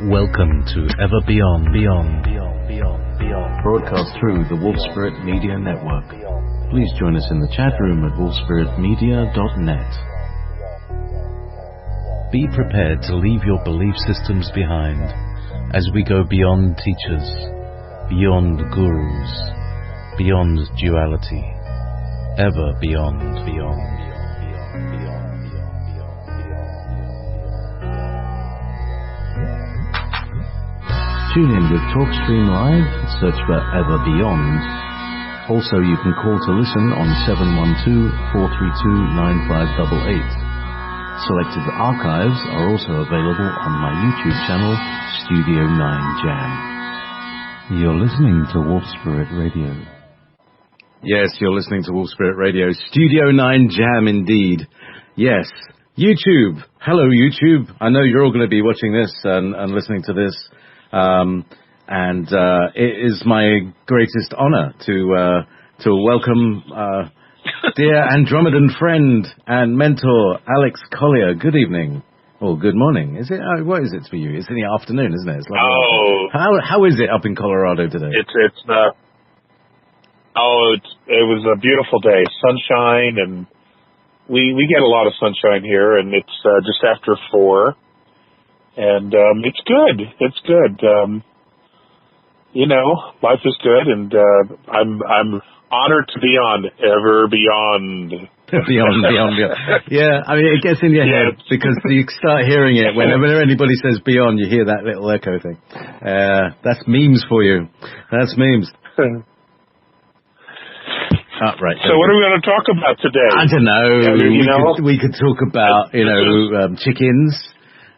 Welcome to Ever Beyond, broadcast through the Wolf Spirit Media Network. Please join us in the chat room at wolfspiritmedia.net. Be prepared to leave your belief systems behind as we go beyond teachers, beyond gurus, beyond duality, ever beyond. Tune in with TalkStream Live, search for Ever Beyond. Also, you can call to listen on 712-432-9588. Selected archives are also available on my YouTube channel, Studio 9 Jam. You're listening to Wolf Spirit Radio. Yes, you're listening to Wolf Spirit Radio, Studio 9 Jam indeed. Yes, YouTube. Hello, YouTube. I know you're all going to be watching this and listening to this. It is my greatest honor to welcome dear Andromedan friend and mentor Alex Collier. Good evening, or good morning. Is it? What is it for you? It's in the afternoon, isn't it? It's like, how is it up in Colorado today? It was a beautiful day, sunshine, and we get a lot of sunshine here, and it's just after 4. And it's good. It's good. Life is good, and I'm honored to be on Ever Beyond. beyond. Yeah, I mean, it gets in your head because you start hearing it. Whenever anybody says beyond, you hear that little echo thing. That's memes for you. That's memes. Right. So what are we going to talk about today? I don't know. We could talk about, chickens.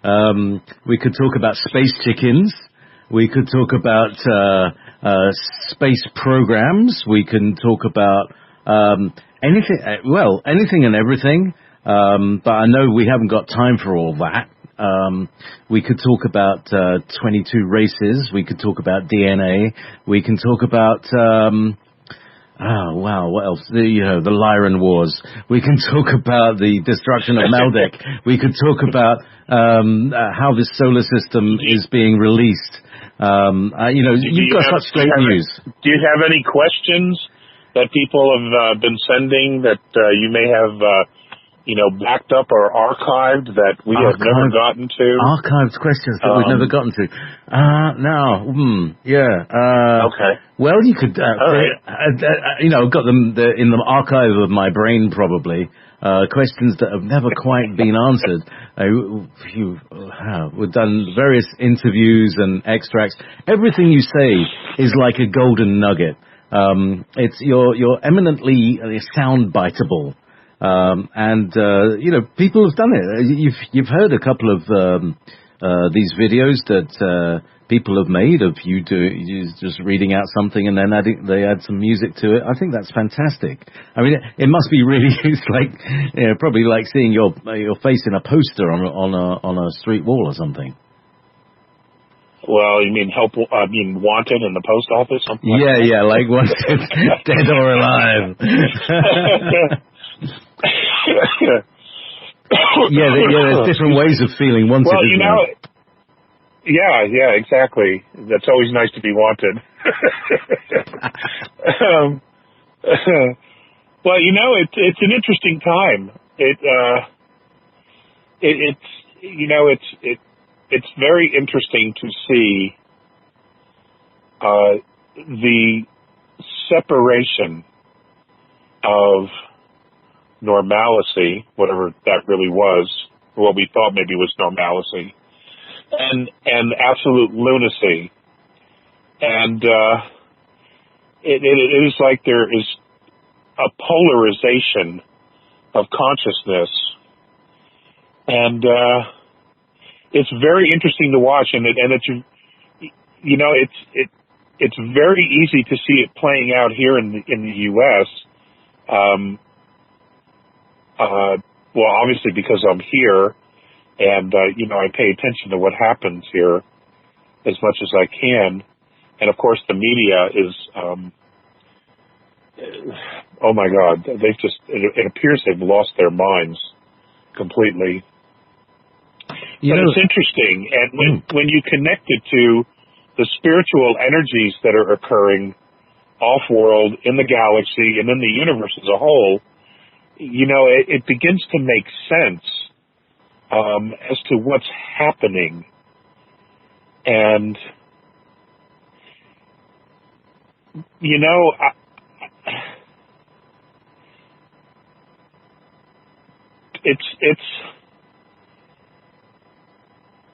We could talk about space chickens. We could talk about space programs. We can talk about anything and everything. But I know we haven't got time for all that. We could talk about 22 races. We could talk about DNA. We can talk about what else? The Lyran Wars. We can talk about the destruction of Maldek. We could talk about how this solar system is being released. You've got such great news. Do you have any questions that people have been sending that you may have, backed up or archived that we have never gotten to? Archived questions that we've never gotten to. Okay. Well, you could, I've got them in the archive of my brain probably. Questions that have never quite been answered. We've done various interviews and extracts. Everything you say is like a golden nugget. You're eminently sound-biteable. People have done it. You've heard a couple of these videos that people have made of you just reading out something and then they add some music to it. I think that's fantastic. I mean, it must be really, it's like, probably like seeing your face in a poster on a street wall or something. Well, you mean wanted in the post office? Something like wanted, dead or alive. There's different ways of feeling wanted. Well, Yeah, exactly. That's always nice to be wanted. Well, it's an interesting time. It's very interesting to see the separation of normalcy, whatever that really was, what we thought maybe was normalcy, and absolute lunacy. And it is like there is a polarization of consciousness, and it's very interesting to watch. And it's very easy to see it playing out here in the U.S. Well, obviously because I'm here. And, I pay attention to what happens here as much as I can. And, of course, the media is, oh, my God, it appears they've lost their minds completely. But it's interesting, and when you connect it to the spiritual energies that are occurring off-world, in the galaxy, and in the universe as a whole, it begins to make sense as to what's happening. And,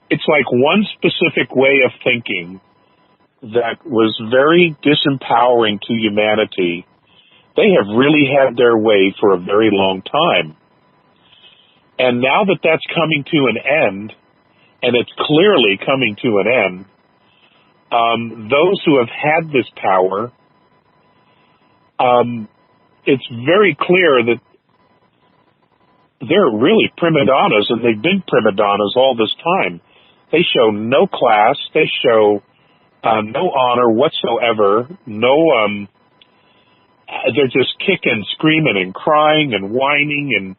it's like one specific way of thinking that was very disempowering to humanity. They have really had their way for a very long time. And now that that's coming to an end, and it's clearly coming to an end, those who have had this power, it's very clear that they're really prima donnas, and they've been prima donnas all this time. They show no class. They show no honor whatsoever. They're just kicking, screaming, and crying, and whining,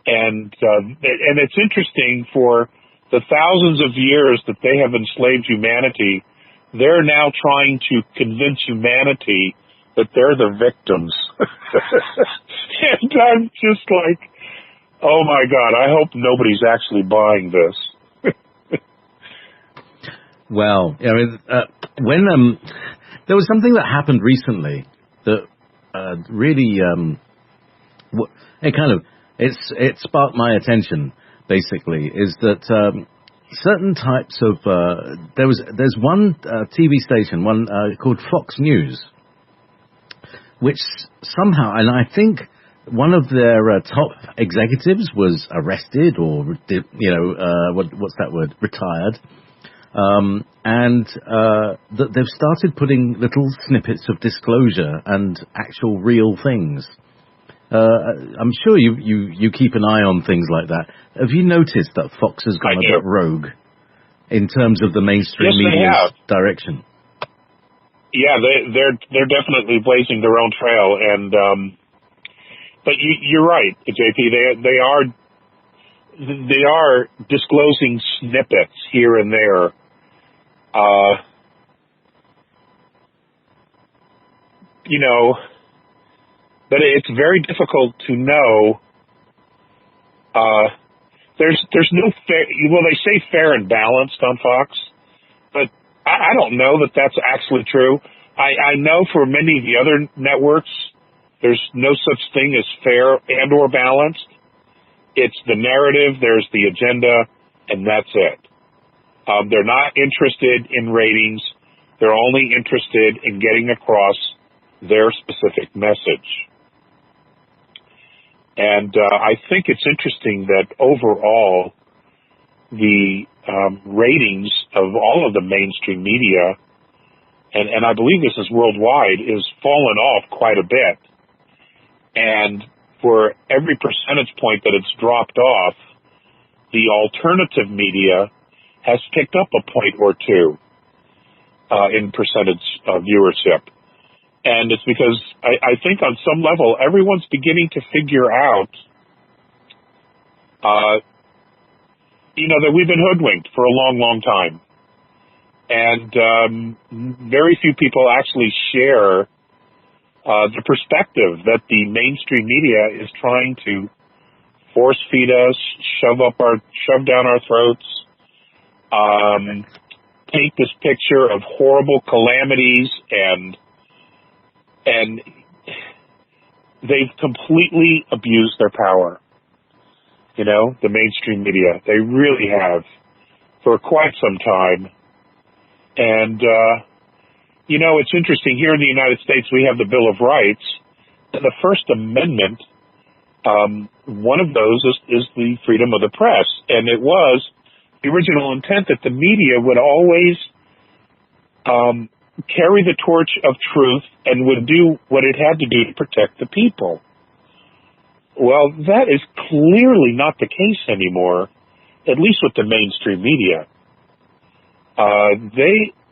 and it's interesting, for the thousands of years that they have enslaved humanity, they're now trying to convince humanity that they're the victims. And I'm just like, oh my God, I hope nobody's actually buying this. Well, when there was something that happened recently that really it sparked my attention. Basically, is that certain types of there's one TV station, one called Fox News, which somehow, and I think one of their top executives was arrested, or what's that word? Retired. And they've started putting little snippets of disclosure and actual real things. I'm sure you keep an eye on things like that. Have you noticed that Fox has gone a bit rogue in terms of the mainstream media's direction? Yeah, they're definitely blazing their own trail, and but you're right, JP. They are disclosing snippets here and there. But it's very difficult to know. There's no fair. Well, they say fair and balanced on Fox, but I don't know that that's actually true. I know for many of the other networks, there's no such thing as fair and or balanced. It's the narrative, there's the agenda, and that's it. They're not interested in ratings. They're only interested in getting across their specific message. And I think it's interesting that overall the ratings of all of the mainstream media, and I believe this is worldwide, is fallen off quite a bit. And for every percentage point that it's dropped off, the alternative media has picked up a point or two in percentage of viewership. And it's because I think on some level, everyone's beginning to figure out, that we've been hoodwinked for a long, long time. And very few people actually share the perspective that the mainstream media is trying to force feed us, shove down our throats, paint this picture of horrible calamities, and they've completely abused their power. The mainstream media. They really have for quite some time. And, it's interesting. Here in the United States, we have the Bill of Rights. And the First Amendment, one of those is the freedom of the press. And it was the original intent that the media would always carry the torch of truth and would do what it had to do to protect the people. Well, that is clearly not the case anymore, at least with the mainstream media.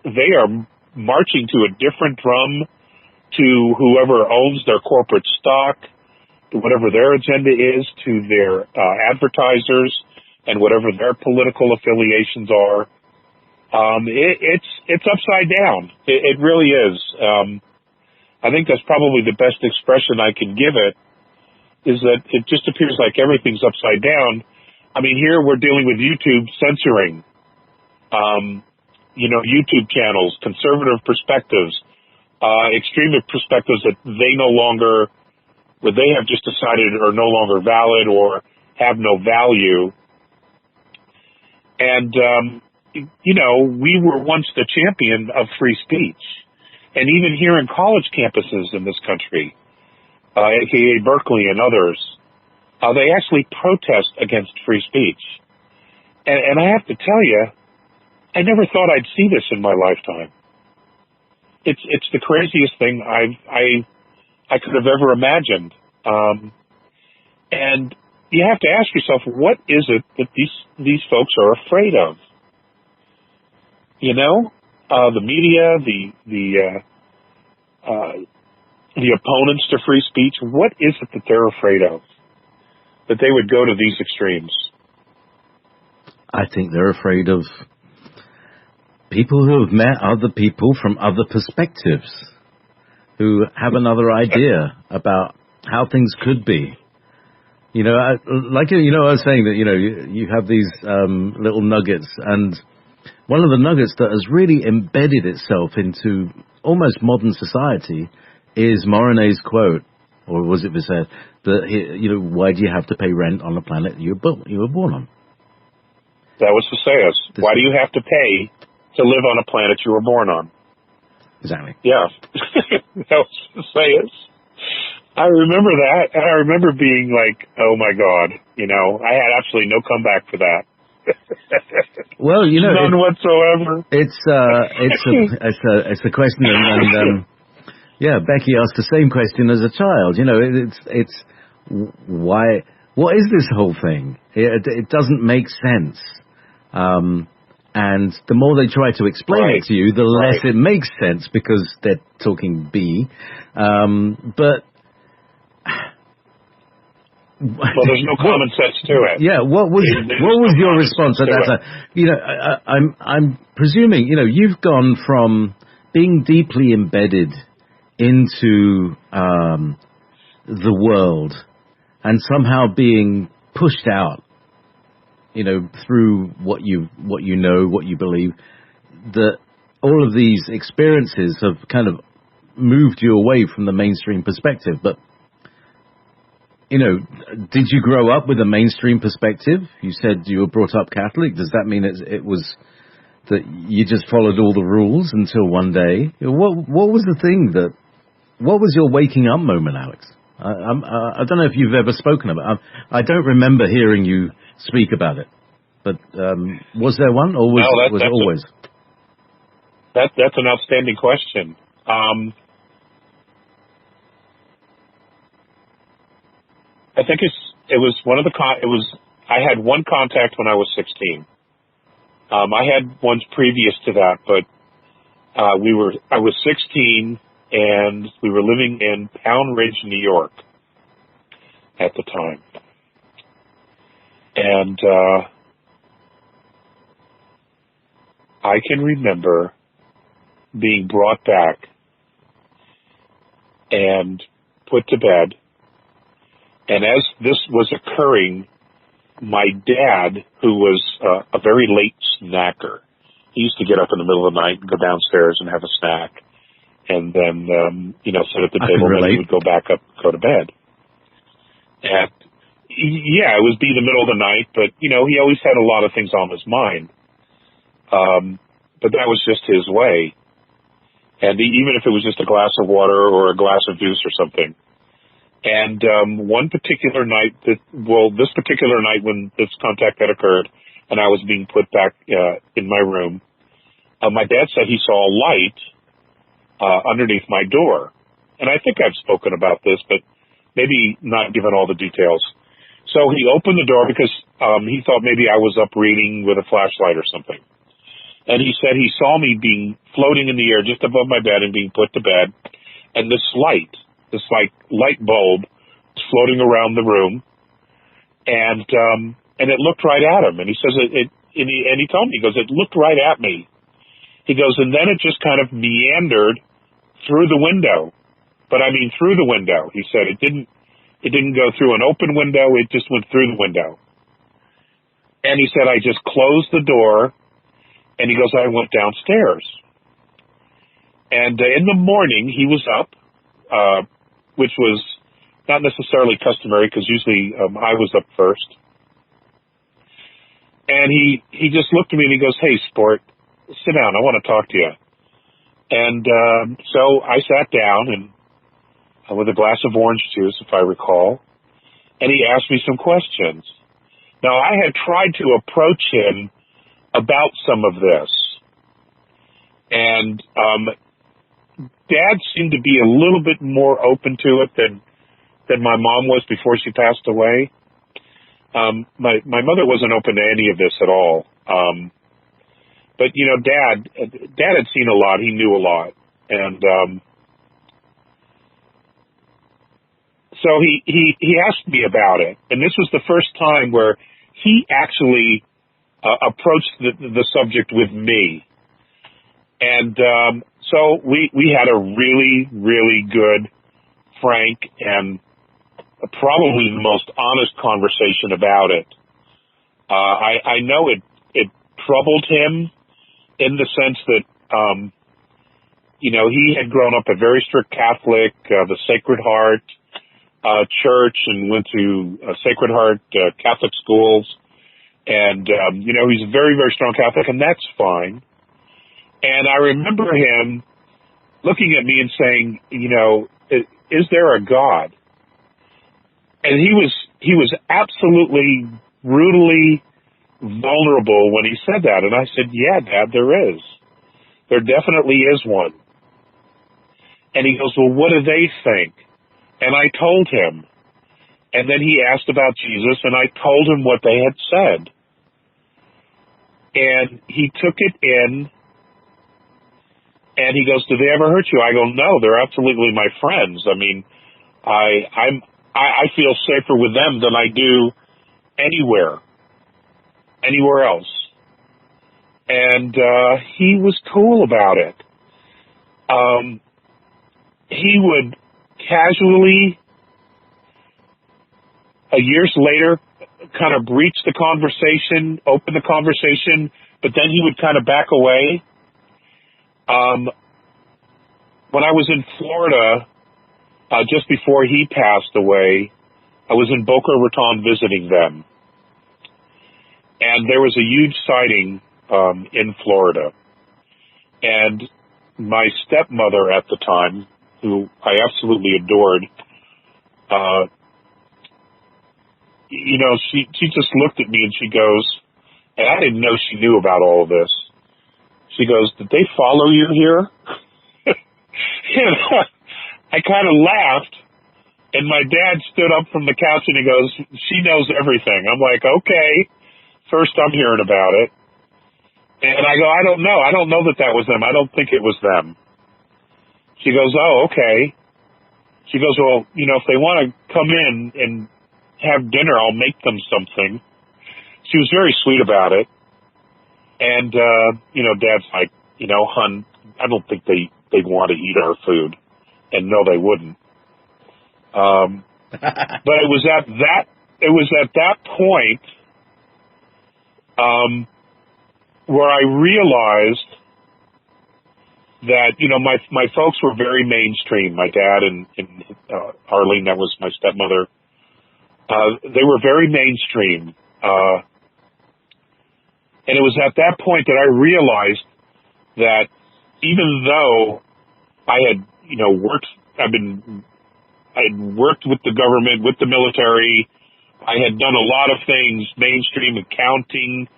They are marching to a different drum, to whoever owns their corporate stock, to whatever their agenda is, to their advertisers, and whatever their political affiliations are. It's upside down. It really is. I think that's probably the best expression I can give it, is that it just appears like everything's upside down. I mean, here we're dealing with YouTube censoring, YouTube channels, conservative perspectives, extremist perspectives that they have just decided are no longer valid or have no value. And, we were once the champion of free speech. And even here in college campuses in this country, aka Berkeley and others, they actually protest against free speech. And I have to tell you, I never thought I'd see this in my lifetime. It's the craziest thing I could have ever imagined. And you have to ask yourself, what is it that these folks are afraid of? The media, the opponents to free speech, what is it that they're afraid of? That they would go to these extremes? I think they're afraid of people who have met other people from other perspectives, who have another idea about how things could be. I was saying that, you have these little nuggets, and one of the nuggets that has really embedded itself into almost modern society is Morinet's quote, or was it Visser, that, why do you have to pay rent on a planet you were born on? That was Visser's. Why do you have to pay to live on a planet you were born on? Exactly. Yeah. That was Visser's. I remember that, and I remember being like, oh my God, I had absolutely no comeback for that. Well, none whatsoever. It's a question, and Becky asked the same question as a child. It's why? What is this whole thing? It doesn't make sense. And the more they try to explain it to you, the less it makes sense, because they're talking B. But well, there's no common sense to it. Yeah, what was your response at that time? I'm presuming, you've gone from being deeply embedded into the world and somehow being pushed out, through what you know, what you believe, that all of these experiences have kind of moved you away from the mainstream perspective. But did you grow up with a mainstream perspective? You said you were brought up Catholic. Does that mean it was that you just followed all the rules until one day? What was the thing what was your waking up moment, Alex? I don't know if you've ever spoken about it. I don't remember hearing you speak about it. But was there one, or was it always? That's an outstanding question. I think it was one of the I had one contact when I was 16. I had ones previous to that, but I was 16 and we were living in Pound Ridge, New York at the time. And I can remember being brought back and put to bed. And as this was occurring, my dad, who was a very late snacker, he used to get up in the middle of the night and go downstairs and have a snack, and then sit at the table, and then he would go back up, go to bed. And yeah, it would be the middle of the night, but he always had a lot of things on his mind. But that was just his way. And even if it was just a glass of water or a glass of juice or something. And one particular night, this particular night when this contact had occurred, and I was being put back in my room, my dad said he saw a light underneath my door. And I think I've spoken about this, but maybe not given all the details. So he opened the door because he thought maybe I was up reading with a flashlight or something. And he said he saw me floating in the air just above my bed and being put to bed. And this light bulb floating around the room. And and it looked right at him. And he says and he told me, he goes, it looked right at me. He goes, and then it just kind of meandered through the window. But I mean through the window. He said it didn't go through an open window, it just went through the window. And he said, I just closed the door, and he goes, I went downstairs. And in the morning, he was up, which was not necessarily customary, because usually I was up first. And he just looked at me and he goes, hey, sport, sit down, I want to talk to you. And so I sat down and with a glass of orange juice, if I recall, and he asked me some questions. Now, I had tried to approach him about some of this, and Dad seemed to be a little bit more open to it than my mom was before she passed away. My mother wasn't open to any of this at all. But, you know, Dad had seen a lot. He knew a lot. And so he asked me about it. And this was the first time where he actually approached the subject with me. And so we had a really, really good, frank, and probably the most honest conversation about it. I know it troubled him in the sense that, you know, he had grown up a very strict Catholic, the Sacred Heart Church, and went to Sacred Heart Catholic schools. And, you know, he's a very, very strong Catholic, and that's fine. And I remember him looking at me and saying, you know, is there a God? And he was absolutely brutally vulnerable when he said that. And I said, yeah, Dad, there is. There definitely is one. And he goes, well, what do they think? And I told him. And then he asked about Jesus, and I told him what they had said. And he took it in, and he goes, do they ever hurt you? I go, no, they're absolutely my friends. I mean, I feel safer with them than I do anywhere else. And he was cool about it. He would casually, years later, kind of breach the conversation, open the conversation, but then he would kind of back away. When I was in Florida, just before he passed away, I was in Boca Raton visiting them. And there was a huge sighting in Florida. And my stepmother at the time, who I absolutely adored, you know, she just looked at me and she goes, and I didn't know she knew about all of this. She goes, did they follow you here? And I kind of laughed, and my dad stood up from the couch and he goes, she knows everything. I'm like, okay, first I'm hearing about it. And I go, I don't know. I don't know that was them. I don't think it was them. She goes, oh, okay. She goes, well, you know, if they want to come in and have dinner, I'll make them something. She was very sweet about it. And, you know, Dad's like, you know, hon, I don't think they'd want to eat our food. And no, they wouldn't. But it was at that point, where I realized that, you know, my folks were very mainstream. My dad and Arlene, that was my stepmother, they were very mainstream. And it was at that point that I realized that even though I had, you know, I had worked with the government, with the military, I had done a lot of things, mainstream accounting,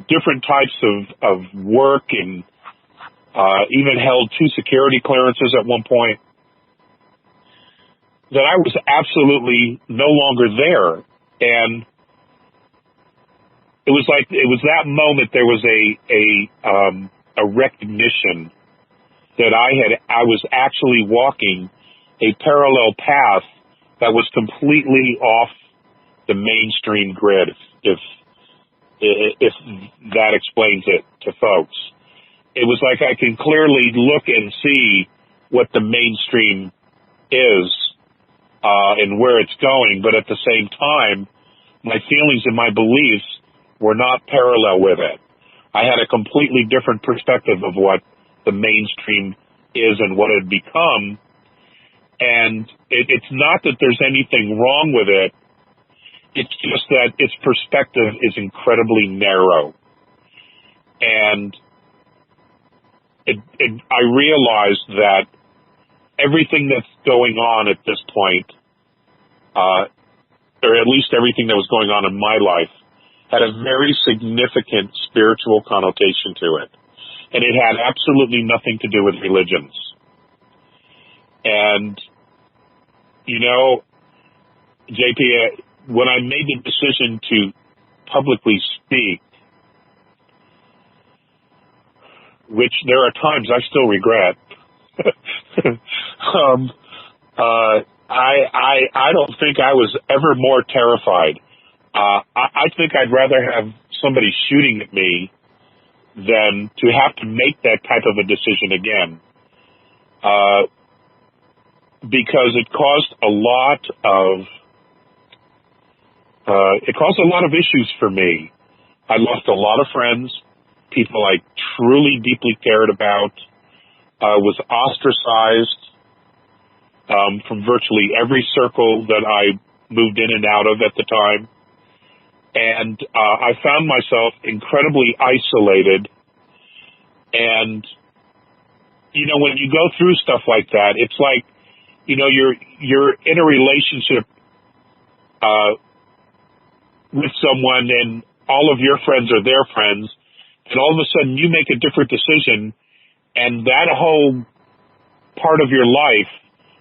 different types of work, and even held 2 security clearances at one point, that I was absolutely no longer there. And it was that moment there was a recognition that I was actually walking a parallel path that was completely off the mainstream grid, if that explains it to folks. It was like I can clearly look and see what the mainstream is and where it's going, but at the same time, my feelings and my beliefs were not parallel with it. I had a completely different perspective of what the mainstream is and what it had become, and it's not that there's anything wrong with it, it's just that its perspective is incredibly narrow. And I realized that everything that's going on at this point, or at least everything that was going on in my life, had a very significant spiritual connotation to it. And it had absolutely nothing to do with religions. And, you know, JP, when I made the decision to publicly speak, which there are times I still regret, I don't think I was ever more terrified. I think I'd rather have somebody shooting at me than to have to make that type of a decision again. Because it caused a lot of issues for me. I lost a lot of friends, people I truly, deeply cared about, was ostracized from virtually every circle that I moved in and out of at the time. And I found myself incredibly isolated. And, you know, when you go through stuff like that, it's like, you know, you're in a relationship with someone and all of your friends are their friends, and all of a sudden you make a different decision, and that whole part of your life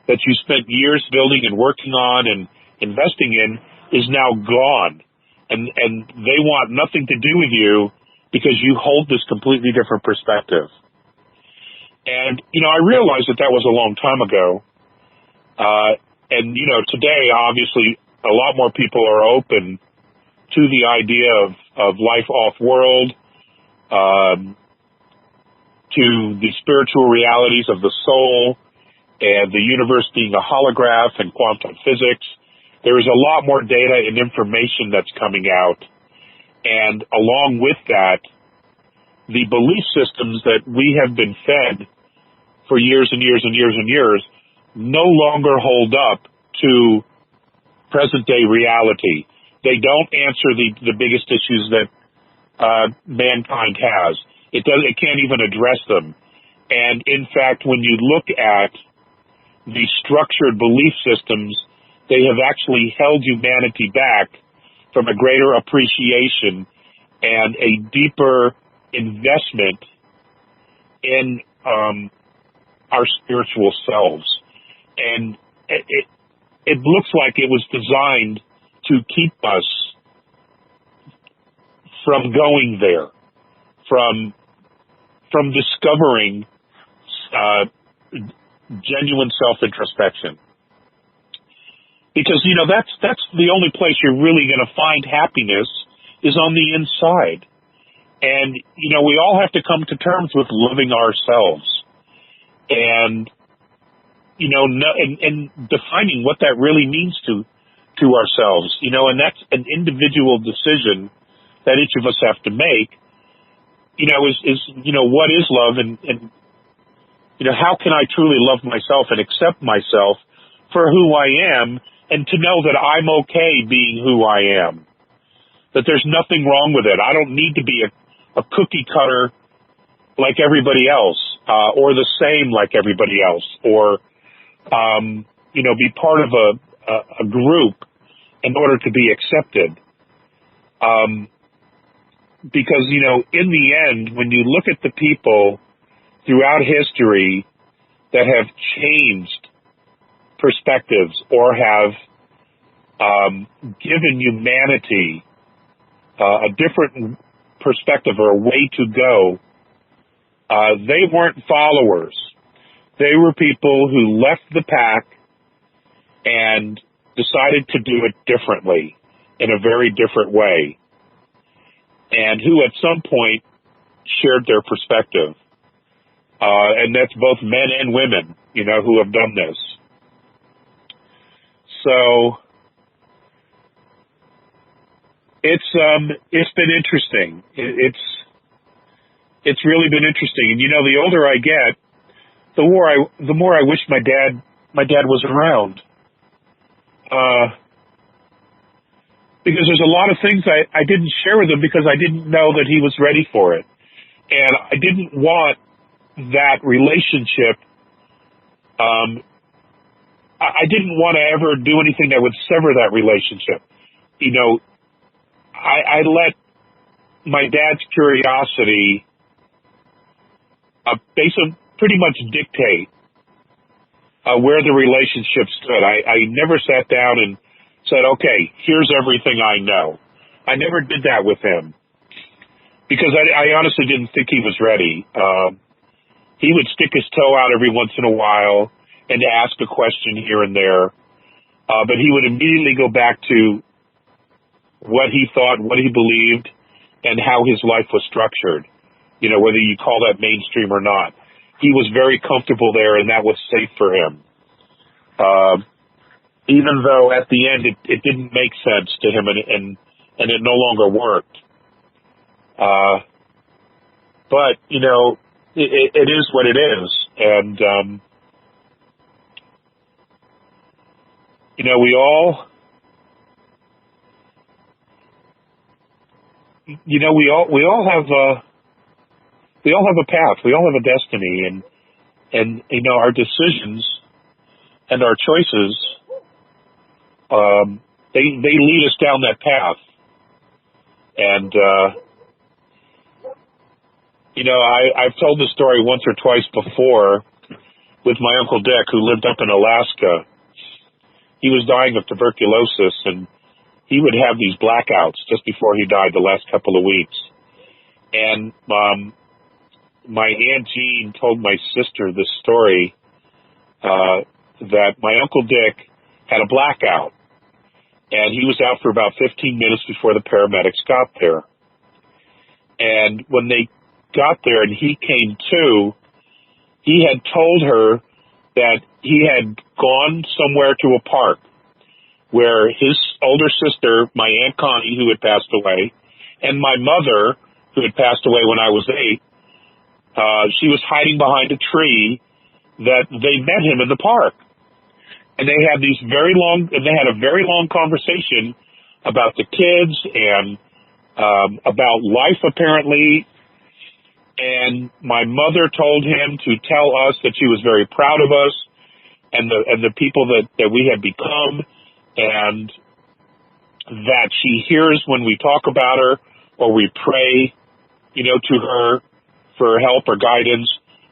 that you spent years building and working on and investing in is now gone. And they want nothing to do with you because you hold this completely different perspective. And, you know, I realized that was a long time ago. And, you know, today, obviously, a lot more people are open to the idea of life off-world, to the spiritual realities of the soul and the universe being a holograph and quantum physics. There is a lot more data and information that's coming out. And along with that, the belief systems that we have been fed for years and years and years and years no longer hold up to present-day reality. They don't answer the biggest issues that mankind has. It can't even address them. And in fact, when you look at the structured belief systems, they have actually held humanity back from a greater appreciation and a deeper investment in our spiritual selves. And it looks like it was designed to keep us from going there, from discovering genuine self-introspection. Because, you know, that's the only place you're really going to find happiness is on the inside. And, you know, we all have to come to terms with loving ourselves and, you know, and defining what that really means to ourselves, you know, and that's an individual decision that each of us have to make, you know, is you know, what is love and, you know, how can I truly love myself and accept myself for who I am and to know that I'm okay being who I am, that there's nothing wrong with it. I don't need to be a cookie cutter like everybody else, or the same like everybody else, or, you know, be part of a group in order to be accepted. Because, you know, in the end, when you look at the people throughout history that have changed perspectives or have given humanity a different perspective or a way to go, they weren't followers. They were people who left the pack and decided to do it differently. in a very different way, and who at some point shared their perspective. And that's both men and women, who have done this. So it's been interesting. It's really been interesting. And the older I get, the more I wish my dad was around. Because there's a lot of things I didn't share with him because I didn't know that he was ready for it. And I didn't want that relationship. I didn't want to ever do anything that would sever that relationship. I let my dad's curiosity basically pretty much dictate where the relationship stood. I never sat down and said, okay, here's everything I know. I never did that with him because I honestly didn't think he was ready. He would stick his toe out every once in a while and ask a question here and there, but he would immediately go back to what he thought, what he believed, and how his life was structured, whether you call that mainstream or not. He was very comfortable there, and that was safe for him. Even though at the end it didn't make sense to him and it no longer worked. But, it is what it is. And, we all have a path. We all have a destiny, and our decisions and our choices, they lead us down that path. And, I've told this story once or twice before with my Uncle Dick, who lived up in Alaska. He was dying of tuberculosis, and he would have these blackouts just before he died the last couple of weeks. And my Aunt Jean told my sister this story, that my Uncle Dick had a blackout, and he was out for about 15 minutes before the paramedics got there. And when they got there and he came to, he had told her that he had gone somewhere to a park where his older sister, my Aunt Connie, who had passed away, and my mother, who had passed away when I was 8, she was hiding behind a tree, that they met him in the park. And they had a very long conversation about the kids and about life, apparently. And my mother told him to tell us that she was very proud of us and the people that we had become, and that she hears when we talk about her or we pray, to her for help or guidance,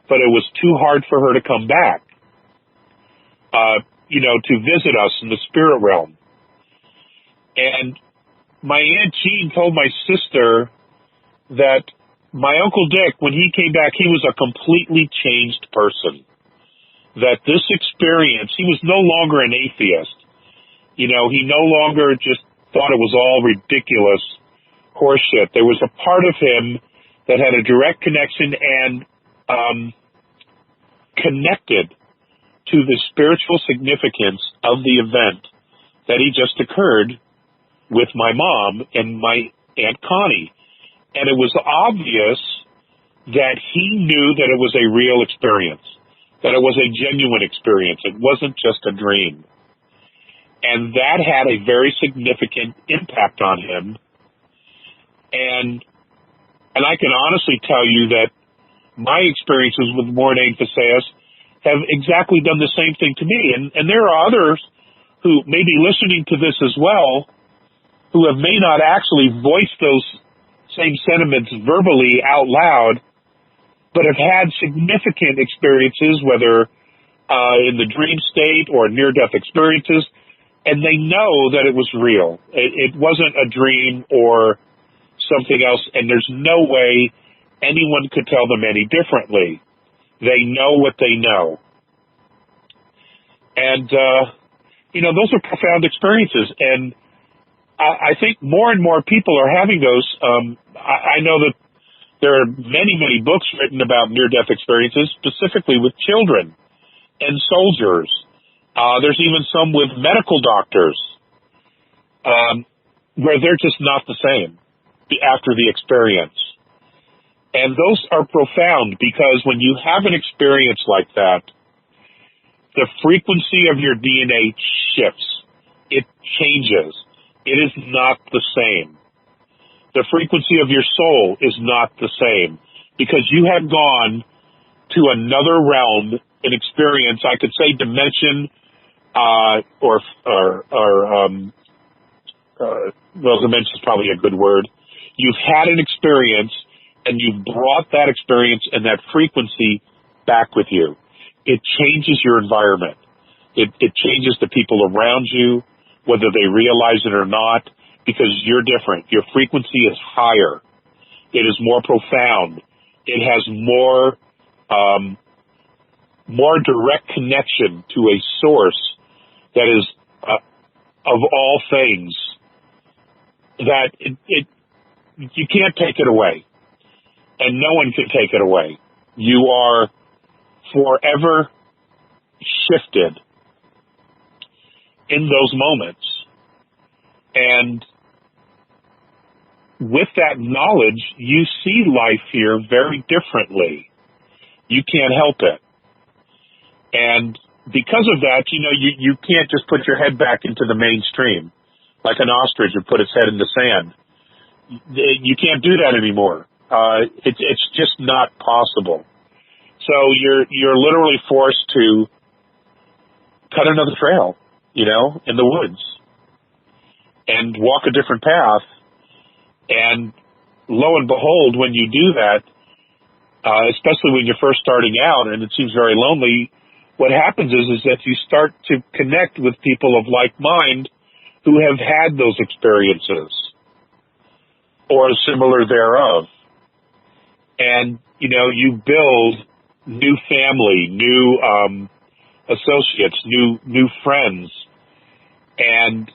but it was too hard for her to come back, to visit us in the spirit realm. And my Aunt Jean told my sister that my Uncle Dick, when he came back, he was a completely changed person. That this experience, he was no longer an atheist. He no longer just thought it was all ridiculous horseshit. There was a part of him that had a direct connection and connected to the spiritual significance of the event that he just occurred with my mom and my Aunt Connie. And it was obvious that he knew that it was a real experience, that it was a genuine experience. It wasn't just a dream. And that had a very significant impact on him. And I can honestly tell you that my experiences with Morné Faceas have exactly done the same thing to me. And there are others who may be listening to this as well, who may not actually voice those same sentiments verbally out loud, but have had significant experiences, whether in the dream state or near-death experiences, and they know that it was real. It wasn't a dream or something else, and there's no way anyone could tell them any differently. They know what they know. And, those are profound experiences. And I think more and more people are having those. I know that there are many, many books written about near-death experiences, specifically with children and soldiers. There's even some with medical doctors, where they're just not the same after the experience. And those are profound, because when you have an experience like that, the frequency of your DNA shifts. It changes. It is not the same. The frequency of your soul is not the same, because you have gone to another realm, an experience, I could say dimension, well, dimension is probably a good word. You've had an experience, and you've brought that experience and that frequency back with you. It changes your environment. It changes the people around you, whether they realize it or not, because you're different. Your frequency is higher. It is more profound. It has more direct connection to a source that is of all things, that you can't take it away, and no one can take it away. You are forever shifted in those moments. And with that knowledge, you see life here very differently. You can't help it. And because of that, you can't just put your head back into the mainstream like an ostrich would put its head in the sand. You can't do that anymore. It's just not possible. So you're literally forced to cut another trail, in the woods, and walk a different path. And lo and behold, when you do that, especially when you're first starting out and it seems very lonely, what happens is that you start to connect with people of like mind who have had those experiences or similar thereof. And, you build new family, new associates, new friends. And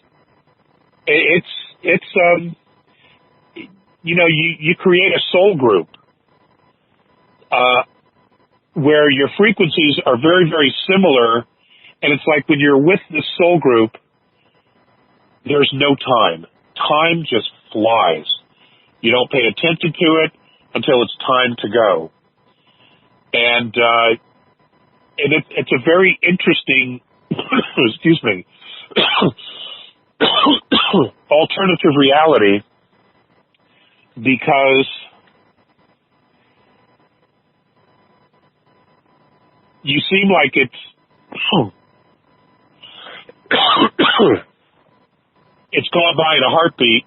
you create a soul group where your frequencies are very, very similar. And it's like when you're with the soul group, there's no time. Time just flies. You don't pay attention to it until it's time to go. And it's a very interesting, excuse me, alternative reality, because you seem like it's gone by in a heartbeat,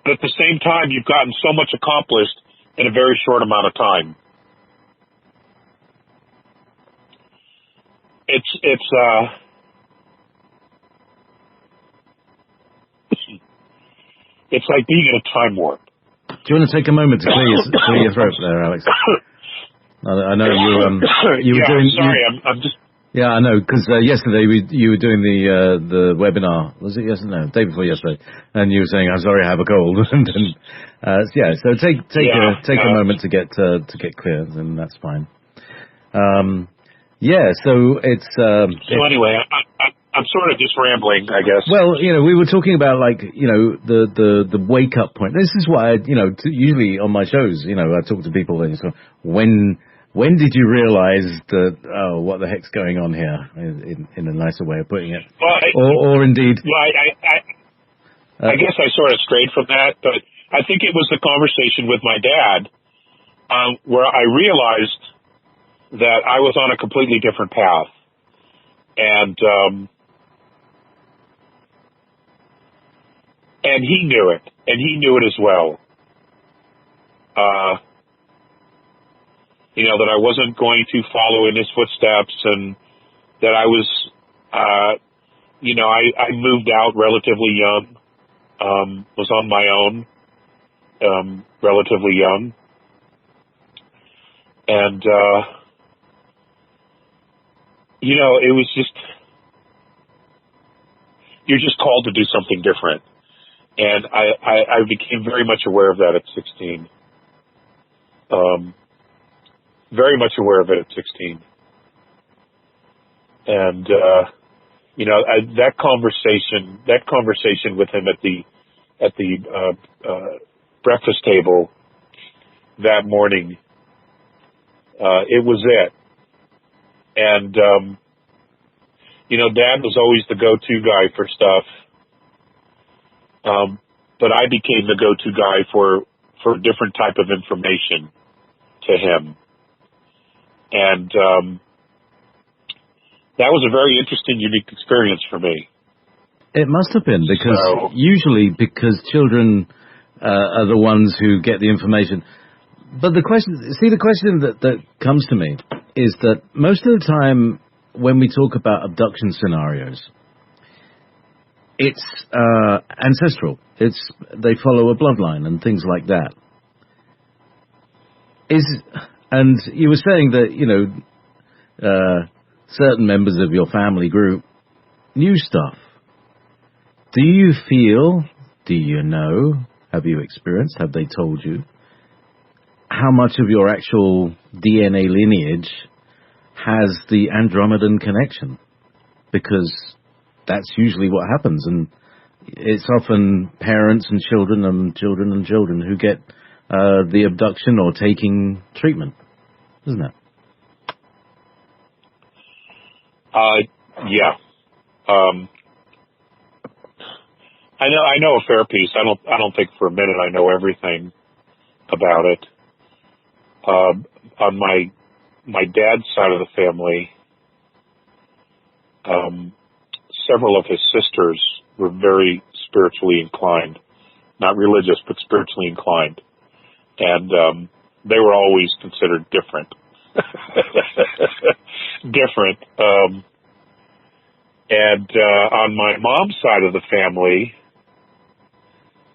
but at the same time, you've gotten so much accomplished in a very short amount of time. It's like being in a time warp. Do you want to take a moment to clear your throat there, Alex? I know you were doing. Sorry, I'm just. Yeah, I know, because yesterday you were doing the webinar. Was it yesterday? No, day before yesterday, and you were saying, "I'm sorry, I have a cold." And so take a moment to get clear, and that's fine. So it's. So anyway, I'm sort of just rambling, I guess. Well, we were talking about the wake up point. This is why usually on my shows, I talk to people and so when did you realize that what the heck's going on here, in a nicer way of putting it, or indeed. Well, I guess I sort of strayed from that, but I think it was the conversation with my dad where I realized that I was on a completely different path, and he knew it, and he knew it as well. That I wasn't going to follow in his footsteps, and that I was, I moved out relatively young, was on my own, relatively young. And, it was just, you're just called to do something different. And I became very much aware of that at 16. Very much aware of it at 16. And, that conversation with him at the breakfast table that morning, it was it. And, Dad was always the go-to guy for stuff. But I became the go-to guy for a different type of information to him. And, that was a very interesting, unique experience for me. It must have been, because usually children are the ones who get the information. But the question that comes to me is that most of the time when we talk about abduction scenarios, it's ancestral. They follow a bloodline and things like that. And you were saying that, certain members of your family group knew stuff. Do you know, have you experienced, have they told you how much of your actual DNA lineage has the Andromedan connection? Because that's usually what happens, and it's often parents and children and children and children who get the abduction or taking treatment, isn't it? Yeah. I know a fair piece. I don't think for a minute I know everything about it. On my dad's side of the family, several of his sisters were very spiritually inclined, not religious, but spiritually inclined. And, they were always considered different. Different. On my mom's side of the family,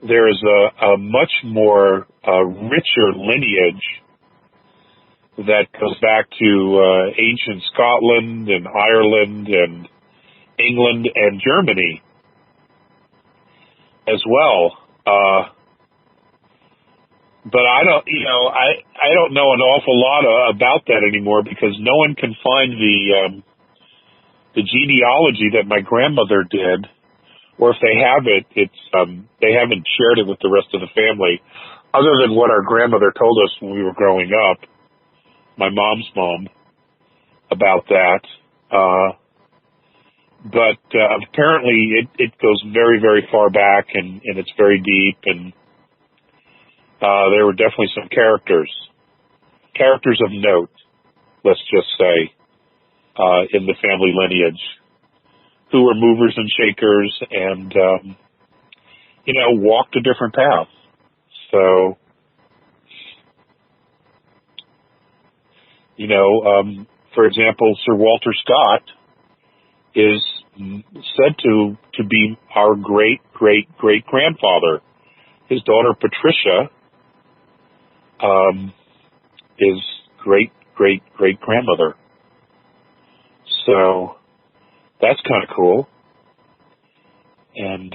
there is a much more richer lineage that goes back to ancient Scotland and Ireland and England and Germany as well. But I don't know an awful lot about that anymore, because no one can find the genealogy that my grandmother did, or if they have it, they haven't shared it with the rest of the family, other than what our grandmother told us when we were growing up, my mom's mom, about that. But apparently it goes very, very far back, and it's very deep, and there were definitely some characters of note, let's just say, in the family lineage, who were movers and shakers and, walked a different path. So, for example, Sir Walter Scott is said to be our great-great-great-grandfather. His daughter Patricia is great-great-great-grandmother. So that's kind of cool. And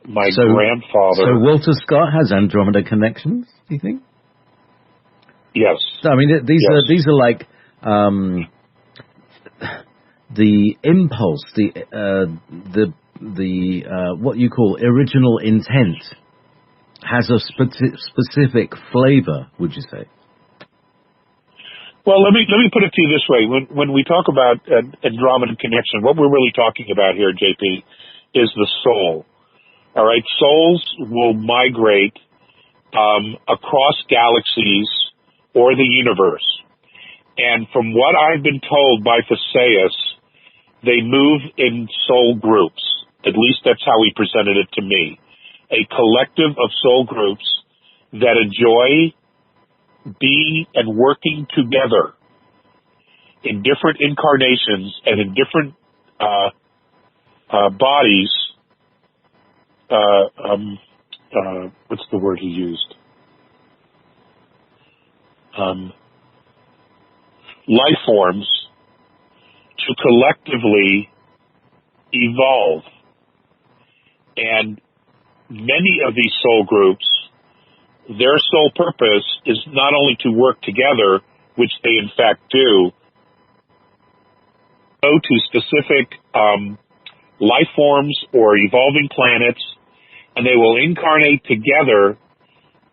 my grandfather... So Walter Scott has Andromeda connections, do you think? Yes. I mean, these are like the impulse, the what you call original intent has a specific flavor, would you say? Well, let me put it to you this way. When we talk about Andromeda connection, what we're really talking about here, JP, is the soul. All right, souls will migrate across galaxies or the universe. And from what I've been told by Theseus, they move in soul groups. At least that's how he presented it to me. A collective of soul groups that enjoy being and working together in different incarnations and in different bodies. What's the word he used? Life forms to collectively evolve And many of these soul groups, their sole purpose is not only to work together, which they in fact do, go to specific life forms or evolving planets, and they will incarnate together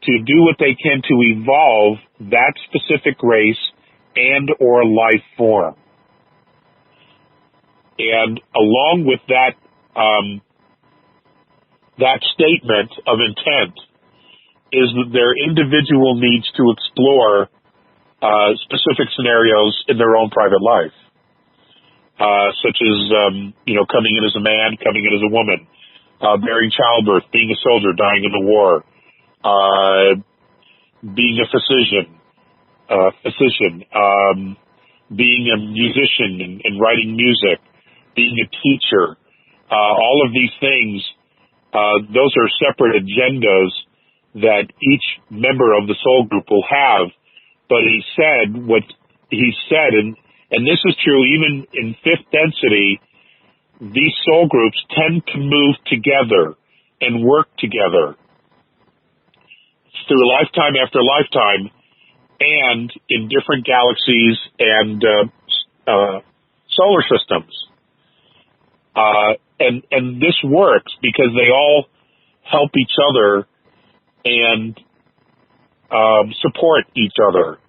to do what they can to evolve that specific race and or life form. And along with that, that statement of intent is that their individual needs to explore specific scenarios in their own private life, such as coming in as a man, coming in as a woman, bearing childbirth, being a soldier, dying in the war, being a physician, being a musician and writing music, being a teacher. All of these things, those are separate agendas that each member of the soul group will have. But he said what he said, and this is true even in fifth density, these soul groups tend to move together and work together through lifetime after lifetime and in different galaxies and solar systems. And this works because they all help each other and support each other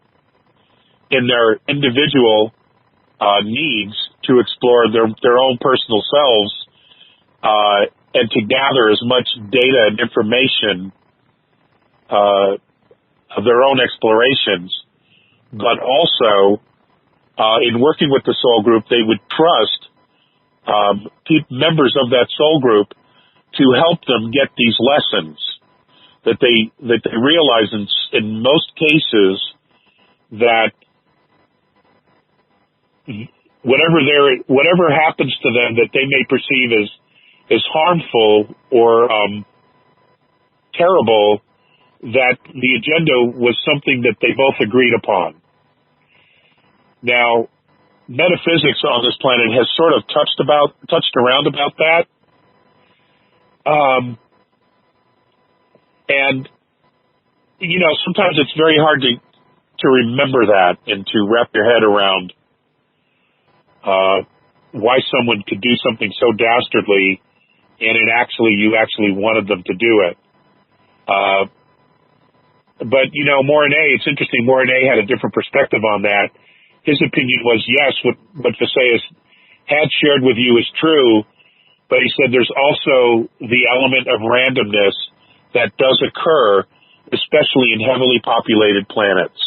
in their individual needs to explore their own personal selves and to gather as much data and information of their own explorations, but also in working with the soul group, they would trust members of that soul group to help them get these lessons that they realize in most cases that whatever happens to them that they may perceive as harmful or terrible, that the agenda was something that they both agreed upon. Now, metaphysics on this planet has sort of touched around about that. And, sometimes it's very hard to remember that and to wrap your head around why someone could do something so dastardly and you actually wanted them to do it. But, Morine, it's interesting, Morine had a different perspective on that. His opinion was, yes, what Visayas had shared with you is true, but he said there's also the element of randomness that does occur, especially in heavily populated planets.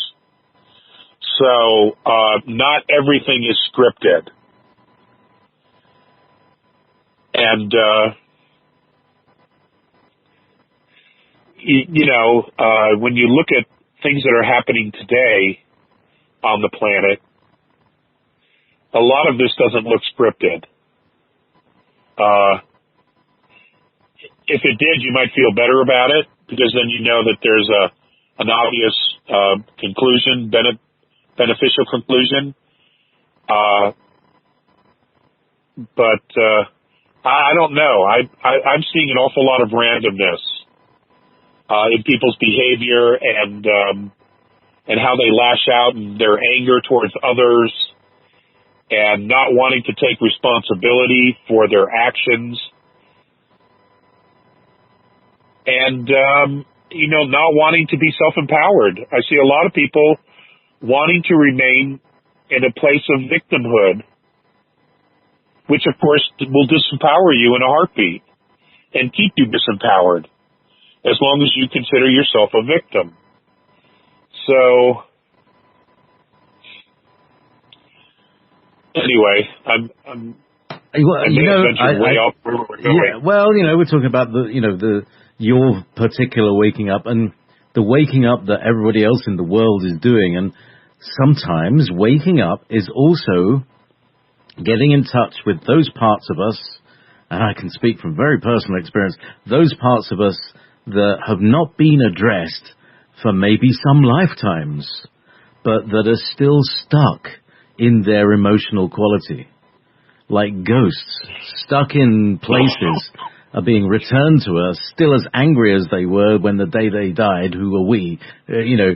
So not everything is scripted. And, when you look at things that are happening today on the planet, a lot of this doesn't look scripted. If it did, you might feel better about it, because then you know that there's an obvious conclusion, beneficial conclusion. But I don't know. I'm seeing an awful lot of randomness in people's behavior and how they lash out and their anger towards others and not wanting to take responsibility for their actions. And, not wanting to be self-empowered. I see a lot of people wanting to remain in a place of victimhood, which, of course, will disempower you in a heartbeat and keep you disempowered as long as you consider yourself a victim. So, anyway, we're talking about your particular waking up and the waking up that everybody else in the world is doing. And sometimes waking up is also getting in touch with those parts of us, and I can speak from very personal experience, those parts of us that have not been addressed for maybe some lifetimes, but that are still stuck in their emotional quality, like ghosts, stuck in places are being returned to us, still as angry as they were when the day they died. Who were we? Who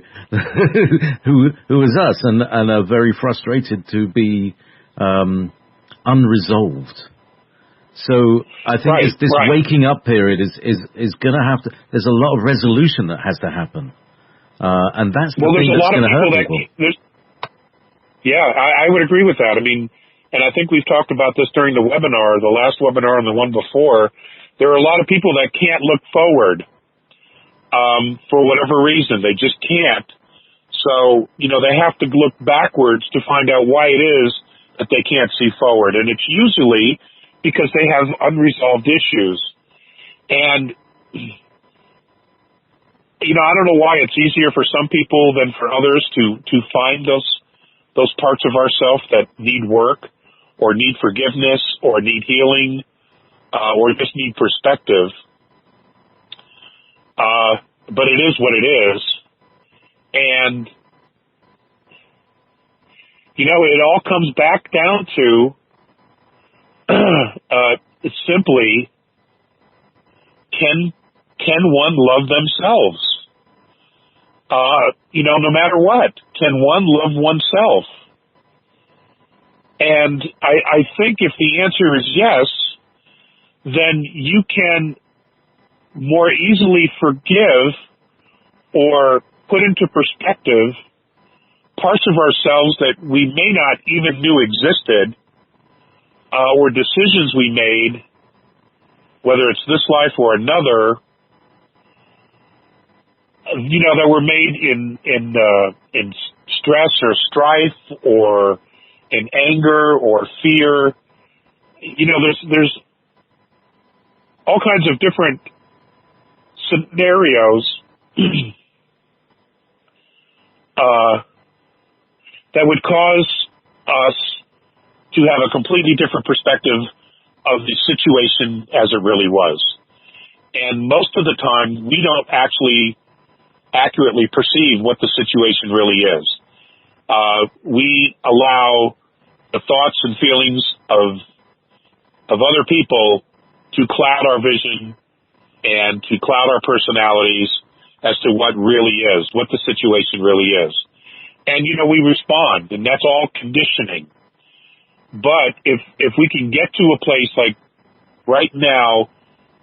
was us? And are very frustrated to be unresolved. So I think this waking up period is going to have to. There's a lot of resolution that has to happen, and that's the thing that's going to hurt people. Yeah, I would agree with that. I mean, and I think we've talked about this during the webinar, the last webinar and the one before. There are a lot of people that can't look forward for whatever reason. They just can't. So, they have to look backwards to find out why it is that they can't see forward. And it's usually because they have unresolved issues. And, I don't know why it's easier for some people than for others to find those parts of ourselves that need work or need forgiveness or need healing or just need perspective. But it is what it is. And, it all comes back down to simply, can one love themselves? No matter what, can one love oneself? And I think if the answer is yes, then you can more easily forgive or put into perspective parts of ourselves that we may not even knew existed, or decisions we made, whether it's this life or another, that were made in stress or strife or in anger or fear. There's all kinds of different scenarios that would cause us to have a completely different perspective of the situation as it really was. And most of the time, we don't actually accurately perceive what the situation really is. We allow the thoughts and feelings of other people to cloud our vision and to cloud our personalities as to what really is, what the situation really is. And, we respond, and that's all conditioning. But if we can get to a place like right now,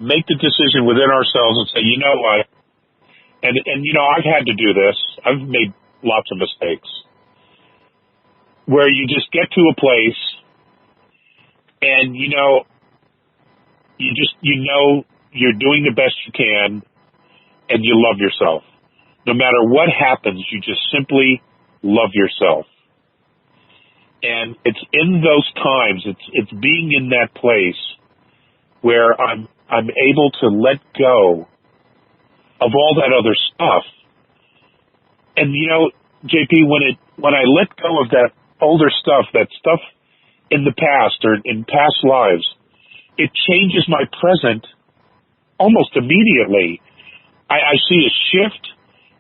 make the decision within ourselves and say, you know what, and I've had to do this. I've made lots of mistakes where you just get to a place and, you're doing the best you can and you love yourself. No matter what happens, you just simply love yourself. And it's in those times, it's being in that place where I'm able to let go of all that other stuff. And JP, when I let go of that older stuff, that stuff in the past or in past lives, it changes my present almost immediately. I see a shift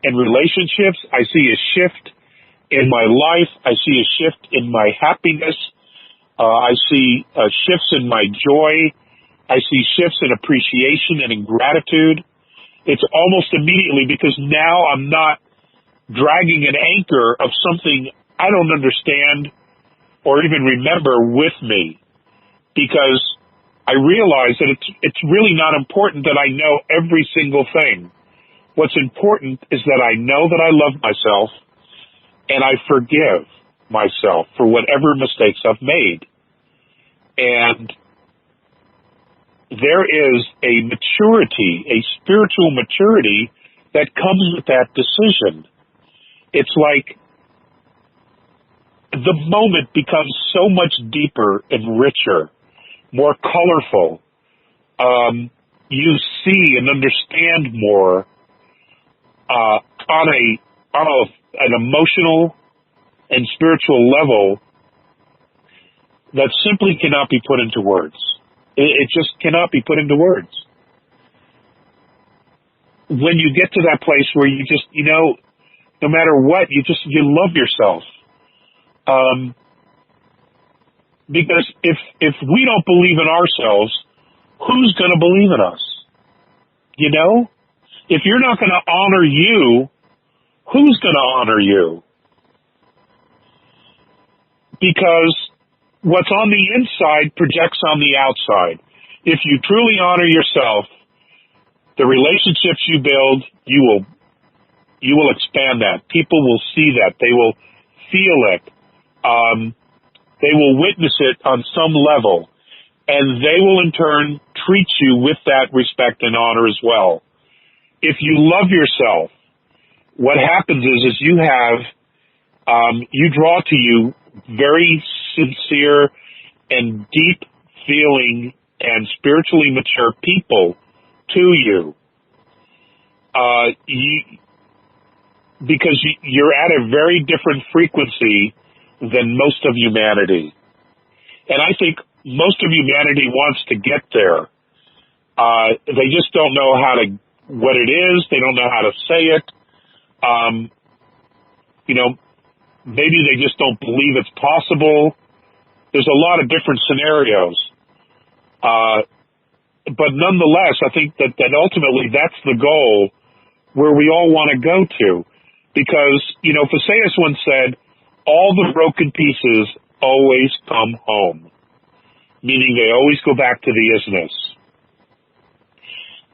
in relationships. I see a shift in my life. I see a shift in my happiness. I see shifts in my joy. I see shifts in appreciation and in gratitude. It's almost immediately because now I'm not dragging an anchor of something I don't understand or even remember with me, because I realize that it's really not important that I know every single thing. What's important is that I know that I love myself and I forgive myself for whatever mistakes I've made. And there is a maturity, a spiritual maturity that comes with that decision. It's like the moment becomes so much deeper and richer, more colorful. You see and understand more on an emotional and spiritual level that simply cannot be put into words. It just cannot be put into words. When you get to that place where you just, no matter what, you love yourself. Because if we don't believe in ourselves, who's going to believe in us? You know? If you're not going to honor you, who's going to honor you? Because what's on the inside projects on the outside. If you truly honor yourself, the relationships you build, you will expand that. People will see that. They will feel it. They will witness it on some level. And they will in turn treat you with that respect and honor as well. If you love yourself, what happens is you draw to you very sincere and deep feeling and spiritually mature people to you. Because you're at a very different frequency than most of humanity. And I think most of humanity wants to get there. They just don't know what it is. They don't know how to say it. Maybe they just don't believe it's possible. There's a lot of different scenarios. But nonetheless, I think that ultimately that's the goal where we all want to go to. Because, Phaseus once said, all the broken pieces always come home. Meaning they always go back to the isness.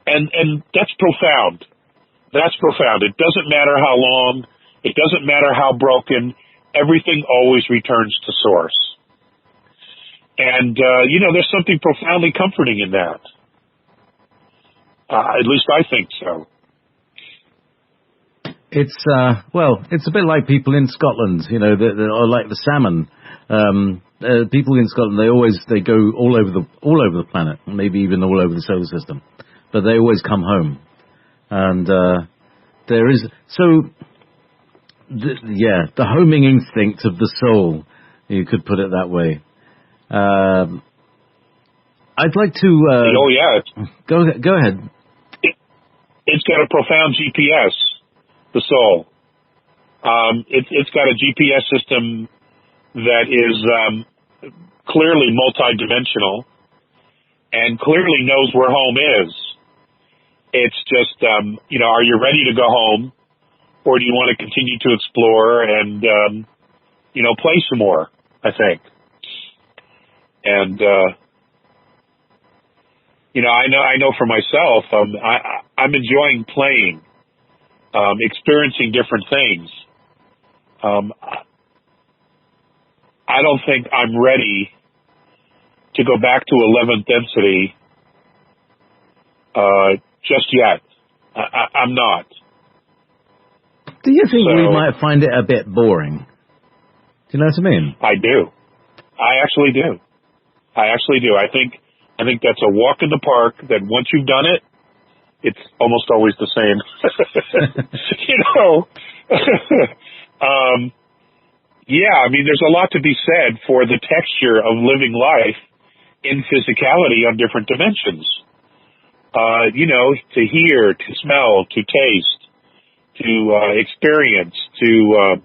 And that's profound. That's profound. It doesn't matter how long. It doesn't matter how broken. Everything always returns to source. And, there's something profoundly comforting in that. At least I think so. It's, it's a bit like people in Scotland, or like the salmon. People in Scotland, they go all over the planet, maybe even all over the solar system, but they always come home. And, the homing instinct of the soul, you could put it that way. I'd like to, Go ahead. It's got a profound GPS, the soul. It's got a GPS system that is clearly multidimensional and clearly knows where home is. It's just, are you ready to go home, or do you want to continue to explore and, play some more, I think. And, I know for myself, I'm enjoying playing, experiencing different things. I don't think I'm ready to go back to 11th density just yet. I'm not. Do you think we might find it a bit boring? Do you know what I mean? I do. I actually do. I think that's a walk in the park that once you've done it, it's almost always the same. There's a lot to be said for the texture of living life in physicality on different dimensions. To hear, to smell, to taste, to experience, to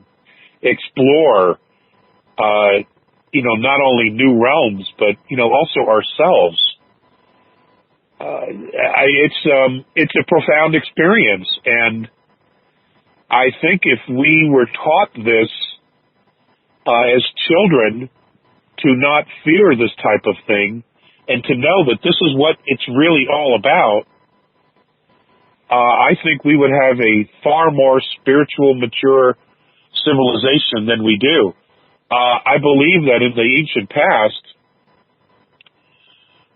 explore, not only new realms, but, also ourselves. It's a profound experience. And I think if we were taught this as children, to not fear this type of thing and to know that this is what it's really all about, I think we would have a far more spiritual, mature civilization than we do. I believe that in the ancient past,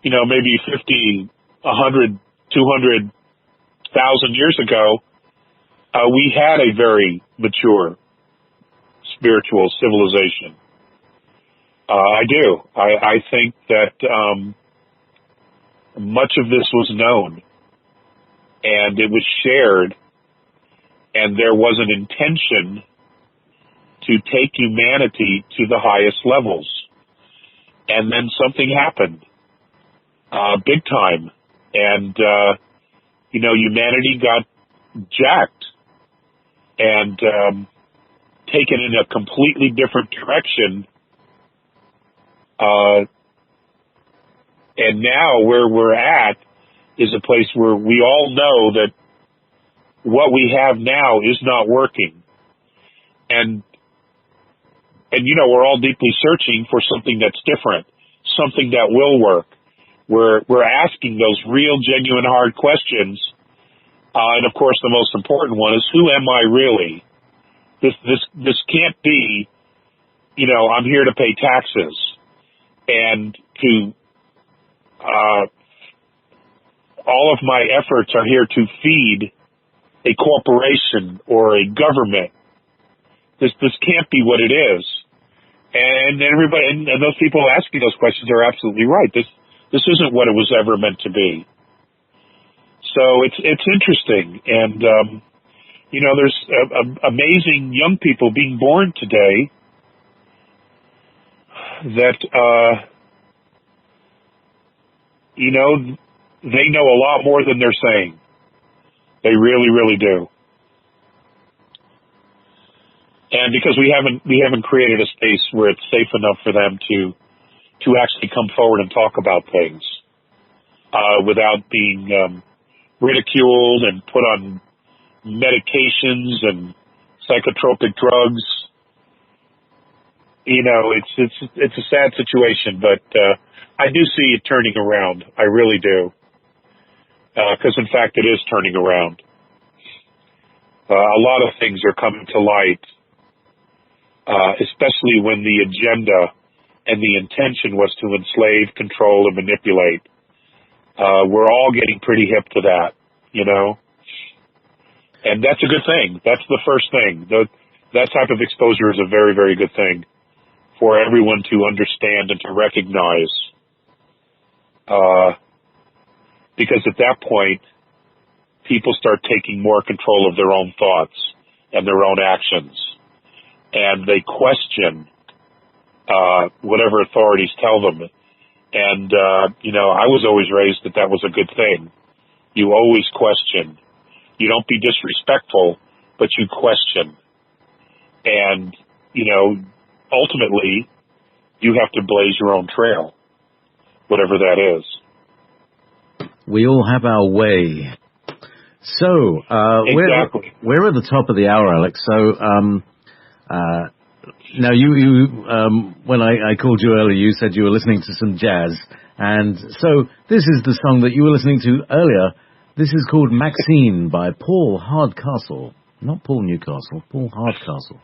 maybe 50, 100, 200,000 years ago, we had a very mature spiritual civilization. I do. I think that much of this was known, and it was shared, and there was an intention to take humanity to the highest levels. And then something happened, big time, and humanity got jacked and taken in a completely different direction. And now where we're at is a place where we all know that what we have now is not working. And we're all deeply searching for something that's different, something that will work. We're asking those real, genuine, hard questions. And of course, the most important one is, who am I really? This can't be, I'm here to pay taxes and to, all of my efforts are here to feed a corporation or a government. This can't be what it is. And everybody, and those people asking those questions are absolutely right. This isn't what it was ever meant to be. So it's interesting. And, there's amazing young people being born today that, they know a lot more than they're saying. They really, really do. And because we haven't created a space where it's safe enough for them to actually come forward and talk about things, without being, ridiculed and put on medications and psychotropic drugs. It's a sad situation, but, I do see it turning around. I really do. Because in fact it is turning around. A lot of things are coming to light, especially when the agenda and the intention was to enslave, control, and manipulate. We're all getting pretty hip to that, and that's a good thing. That's the first thing. That type of exposure is a very, very good thing for everyone to understand and to recognize. Because at that point, people start taking more control of their own thoughts and their own actions. And they question whatever authorities tell them. And, I was always raised that was a good thing. You always question. You don't be disrespectful, but you question. And, ultimately, you have to blaze your own trail, whatever that is. We all have our way. So, exactly. we're at the top of the hour, Alex. So, now you when I called you earlier, you said you were listening to some jazz. And so this is the song that you were listening to earlier. This is called Maxine by Paul Hardcastle. Not Paul Newcastle, Paul Hardcastle.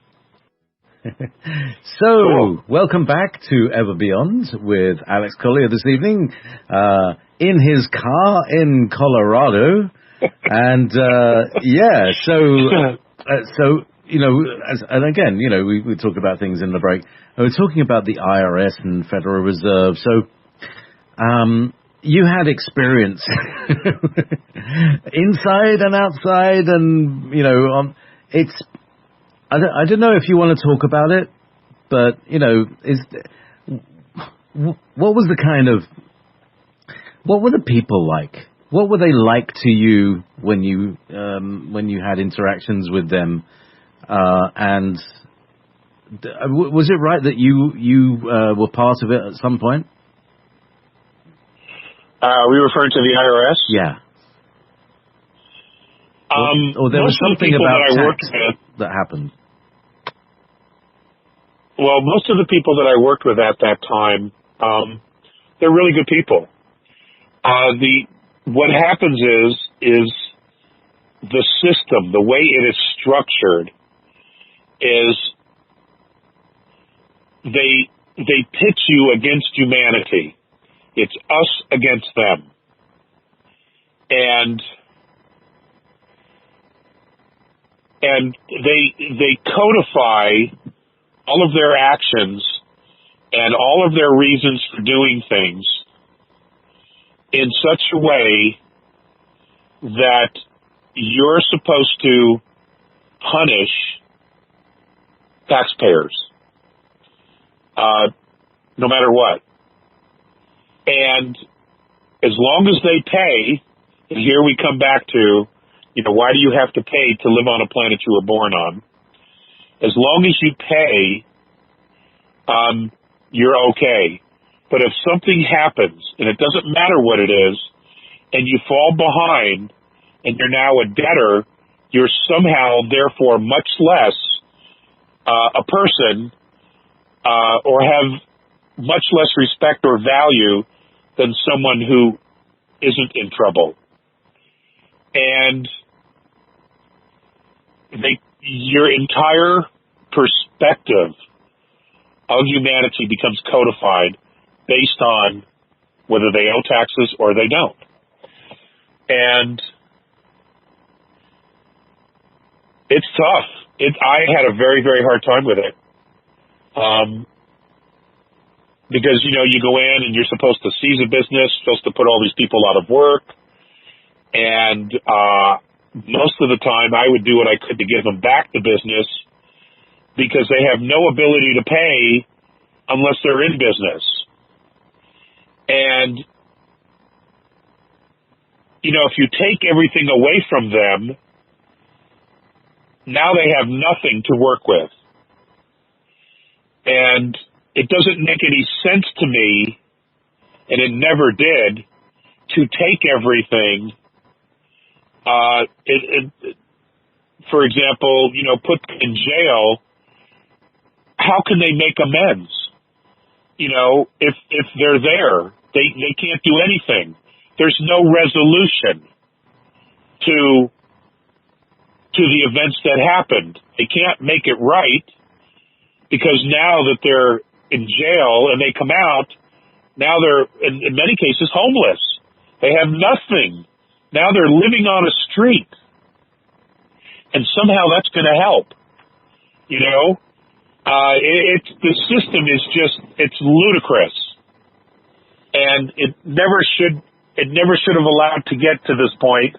So, cool. Welcome back to Ever Beyond with Alex Collier this evening, in his car in Colorado. And, so, and again, we talk about things in the break. We're talking about the IRS and Federal Reserve. So, you had experience inside and outside, and, it's, I don't know if you want to talk about it, but, what was the what were the people like? What were they like to you when you had interactions with them? And was it right that you were part of it at some point? Are we referring to the IRS? Yeah. Or there was something about tax that happened. Well, most of the people that I worked with at that time, they're really good people. What happens is the system, the way it is structured, is they pitch you against humanity. It's us against them. And they codify all of their actions and all of their reasons for doing things in such a way that you're supposed to punish taxpayers, no matter what. And as long as they pay, and here we come back to, why do you have to pay to live on a planet you were born on? As long as you pay, you're okay. But if something happens, and it doesn't matter what it is, and you fall behind, and you're now a debtor, you're somehow, therefore, much less a person or have much less respect or value than someone who isn't in trouble. And your entire perspective of humanity becomes codified based on whether they owe taxes or they don't. And it's tough. I had a very, very hard time with it. Because, you go in and you're supposed to seize a business, supposed to put all these people out of work. And most of the time I would do what I could to give them back the business because they have no ability to pay unless they're in business. And, if you take everything away from them, now they have nothing to work with. And it doesn't make any sense to me, and it never did, to take everything, for example, put them in jail. How can they make amends? If they're there, they can't do anything. There's no resolution to the events that happened. They can't make it right because now that they're in jail and they come out, now they're, in many cases, homeless. They have nothing. Now they're living on a street. And somehow that's going to help. The system is it's ludicrous. And it never should have allowed to get to this point.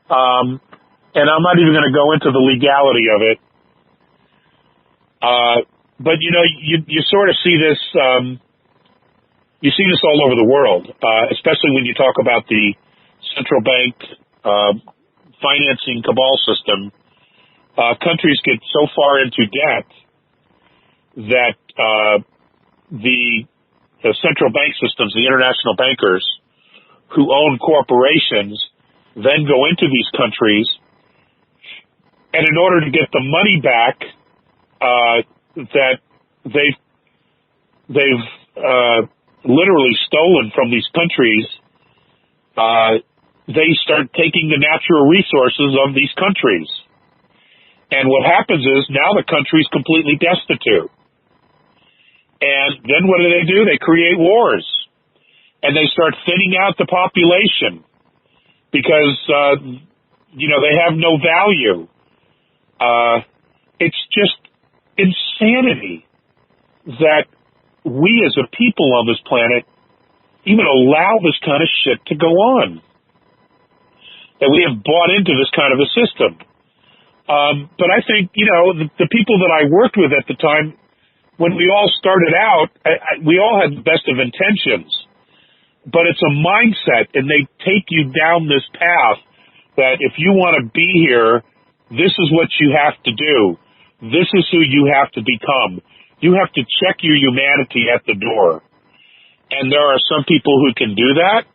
And I'm not even going to go into the legality of it. But you sort of see this, you see this all over the world, especially when you talk about the central bank, financing cabal system. Countries get so far into debt that, the central bank systems, the international bankers who own corporations then go into these countries, and in order to get the money back, that they've literally stolen from these countries, they start taking the natural resources of these countries. And what happens is now the country's completely destitute. And then what do? They create wars. And they start thinning out the population because, they have no value. It's just insanity that we as a people on this planet even allow this kind of shit to go on. That we have bought into this kind of a system. But I think, the people that I worked with at the time, when we all started out, we all had the best of intentions. But it's a mindset, and they take you down this path that if you want to be here, this is what you have to do. This is who you have to become. You have to check your humanity at the door. And there are some people who can do that,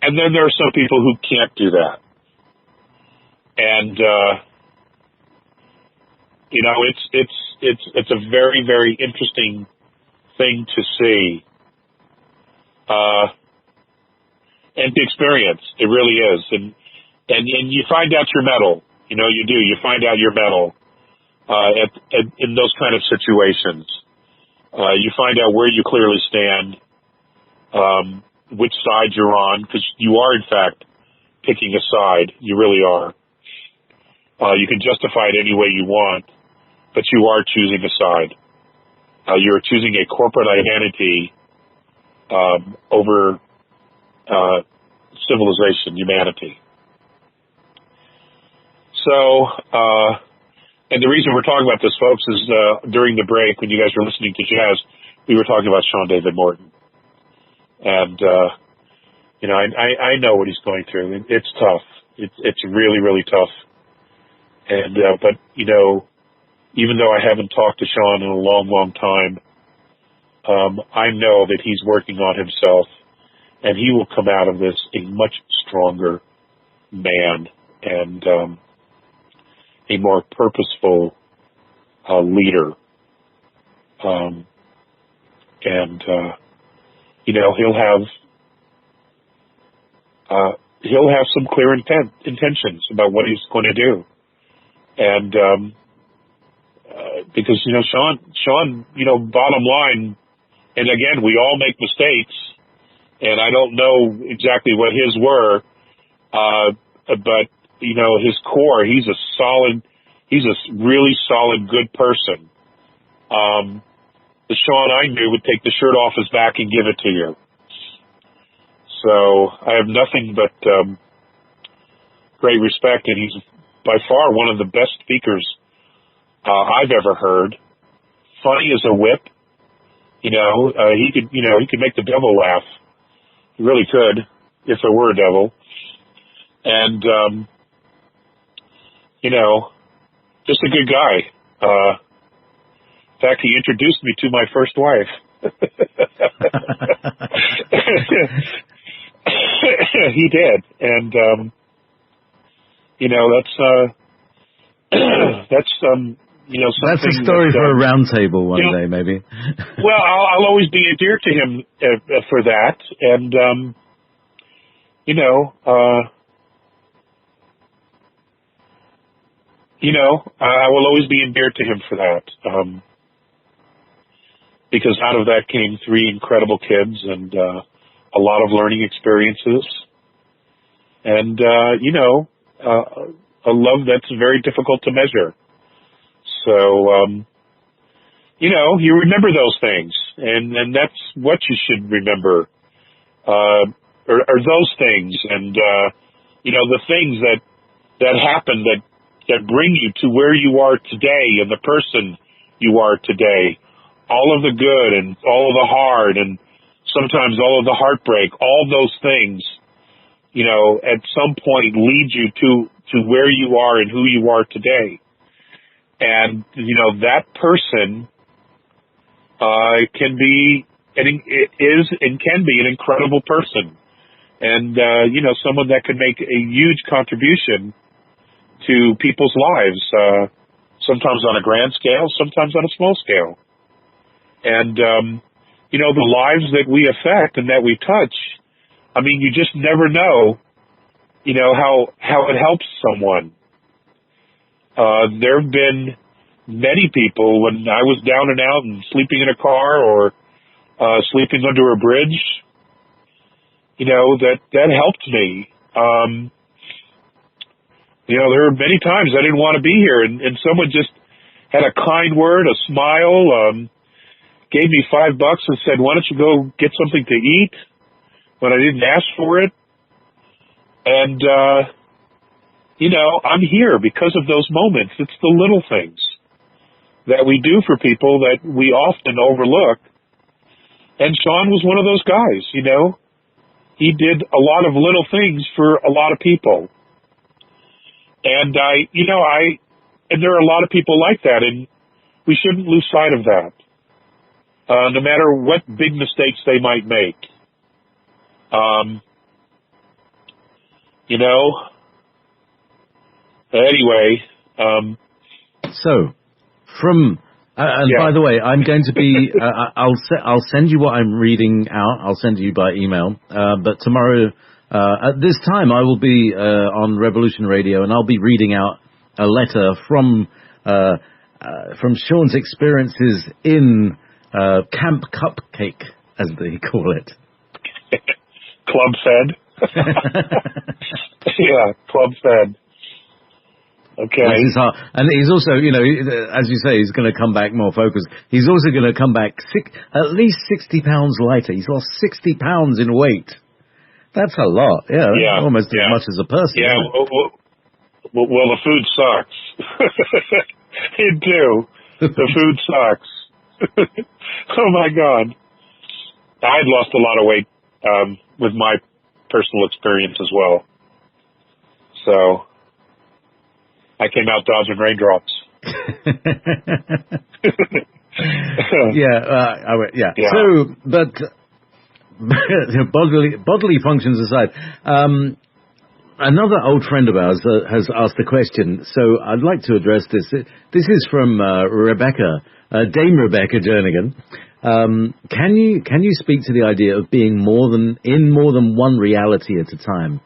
and then there are some people who can't do that. And, it's a very, very interesting thing to see. And to experience. It really is. And you find out your mettle. You do. You find out your mettle, in those kind of situations. You find out where you clearly stand, which side you're on, because you are, in fact, picking a side. You really are. You can justify it any way you want, but you are choosing a side. You're choosing a corporate identity over civilization, humanity. So, and the reason we're talking about this, folks, is during the break, when you guys were listening to jazz, we were talking about Sean David Morton. And, I know what he's going through. It's tough. It's really, really tough. And, but, even though I haven't talked to Sean in a long, long time, I know that he's working on himself, and he will come out of this a much stronger man and a more purposeful leader. He'll have some clear intentions about what he's going to do. And because, Sean, bottom line, and again, we all make mistakes, and I don't know exactly what his were, but, his core, he's a really solid, good person. The Sean I knew would take the shirt off his back and give it to you. So I have nothing but great respect, and he's by far one of the best speakers I've ever heard. Funny as a whip. He could make the devil laugh. He really could, if there were a devil. And, just a good guy. In fact, he introduced me to my first wife. He did. And, that's something. That's a story for a round table one day, maybe. Well, I'll always be endeared to him for that. And, I will always be endeared to him for that. Because out of that came 3 incredible kids and a lot of learning experiences. And, a love that's very difficult to measure. So, you remember those things, and that's what you should remember, are those things, and, the things that happen that bring you to where you are today and the person you are today. All of the good and all of the hard and sometimes all of the heartbreak, all those things, at some point lead you to where you are and who you are today. And, that person can be an incredible person. And, someone that could make a huge contribution to people's lives, sometimes on a grand scale, sometimes on a small scale. And, the lives that we affect and that we touch, you just never know, how it helps someone. There have been many people when I was down and out and sleeping in a car or sleeping under a bridge, that helped me. There were many times I didn't want to be here, and someone just had a kind word, a smile, gave me $5 and said, "Why don't you go get something to eat?" when I didn't ask for it. And, I'm here because of those moments. It's the little things that we do for people that we often overlook. And Sean was one of those guys, He did a lot of little things for a lot of people. And and there are a lot of people like that, and we shouldn't lose sight of that. No matter what big mistakes they might make. Anyway. So, from, by the way, I'm going to be, I'll send you what I'm reading out. I'll send you by email. But tomorrow, at this time, I will be on Revolution Radio, and I'll be reading out a letter from Sean's experiences in Camp Cupcake, as they call it. Club Fed. Yeah, Club Fed. Okay. And he's also, as you say, he's going to come back more focused. He's also going to come back at least 60 pounds lighter. He's lost 60 pounds in weight. That's a lot. Yeah. Almost as much as a person. Yeah. Well, the food sucks. It do. The food sucks. Oh my God. I had lost a lot of weight with my personal experience as well. So I came out dodging raindrops. Yeah. So, but bodily functions aside, another old friend of ours has asked a question, so I'd like to address this. This is from Rebecca, Dame Rebecca Jernigan. Can you speak to the idea of being in more than one reality at a time?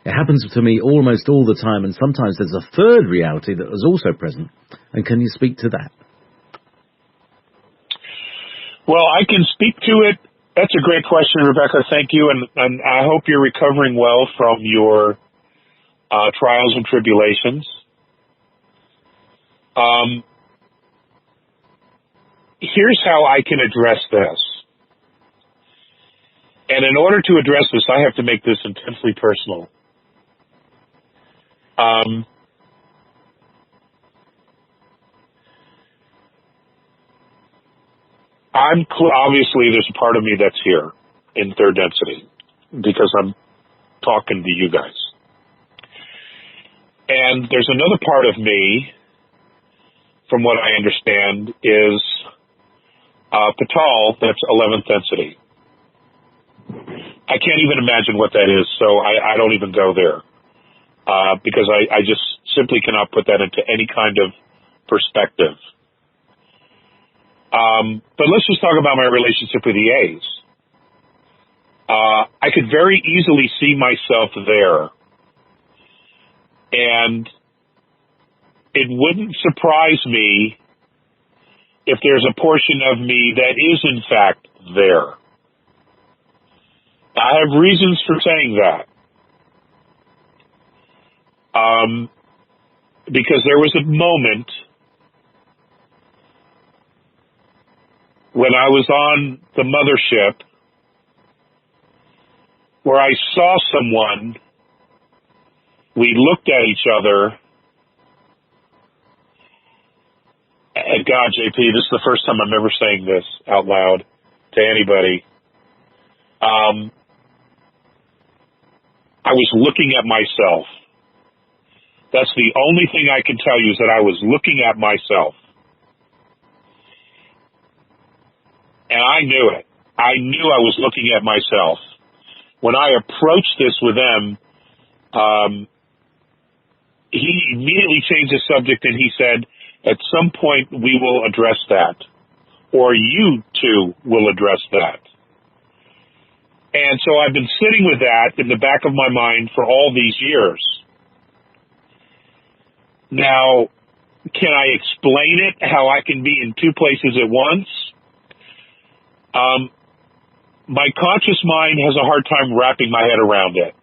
It happens to me almost all the time, and sometimes there's a third reality that is also present. And can you speak to that? Well, I can speak to it. That's a great question, Rebecca. Thank you, and I hope you're recovering well from your trials and tribulations. Here's how I can address this. And in order to address this, I have to make this intensely personal. Obviously, there's a part of me that's here in third density because I'm talking to you guys. And there's another part of me, from what I understand, is Patal, that's 11th density. I can't even imagine what that is, so I don't even go there because I just simply cannot put that into any kind of perspective. But let's just talk about my relationship with the A's. I could very easily see myself there, and it wouldn't surprise me if there's a portion of me that is in fact there. I have reasons for saying that. Because there was a moment when I was on the mothership where I saw someone, we looked at each other, and God, JP, this is the first time I'm ever saying this out loud to anybody. I was looking at myself. That's the only thing I can tell you is that I was looking at myself. And I knew it. I knew I was looking at myself. When I approached this with them, he immediately changed the subject and he said, at some point we will address that. Or you two will address that. And so I've been sitting with that in the back of my mind for all these years. Now, can I explain it, how I can be in two places at once? My conscious mind has a hard time wrapping my head around it.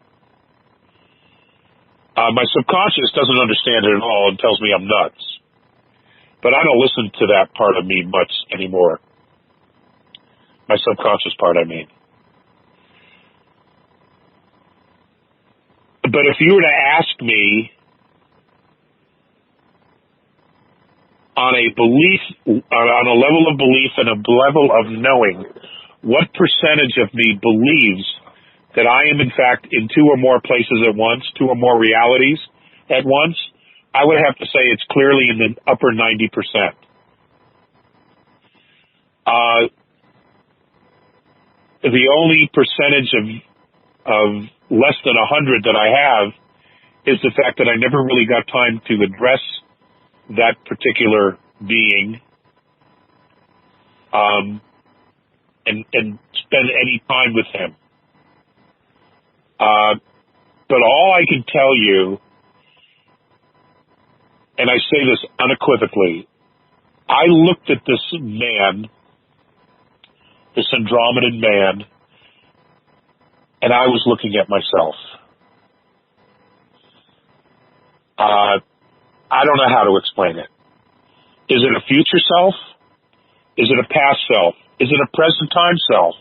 My subconscious doesn't understand it at all and tells me I'm nuts. But I don't listen to that part of me much anymore. My subconscious part, I mean. But if you were to ask me on a belief, on a level of belief and a level of knowing, what percentage of me believes that I am in fact in two or more places at once, two or more realities at once, I would have to say it's clearly in the upper 90%. The only percentage of less than 100 that I have is the fact that I never really got time to address that particular being and spend any time with him. But all I can tell you, and I say this unequivocally, I looked at this man, this Andromedan man, and I was looking at myself. I don't know how to explain it. Is it a future self? Is it a past self? Is it a present time self?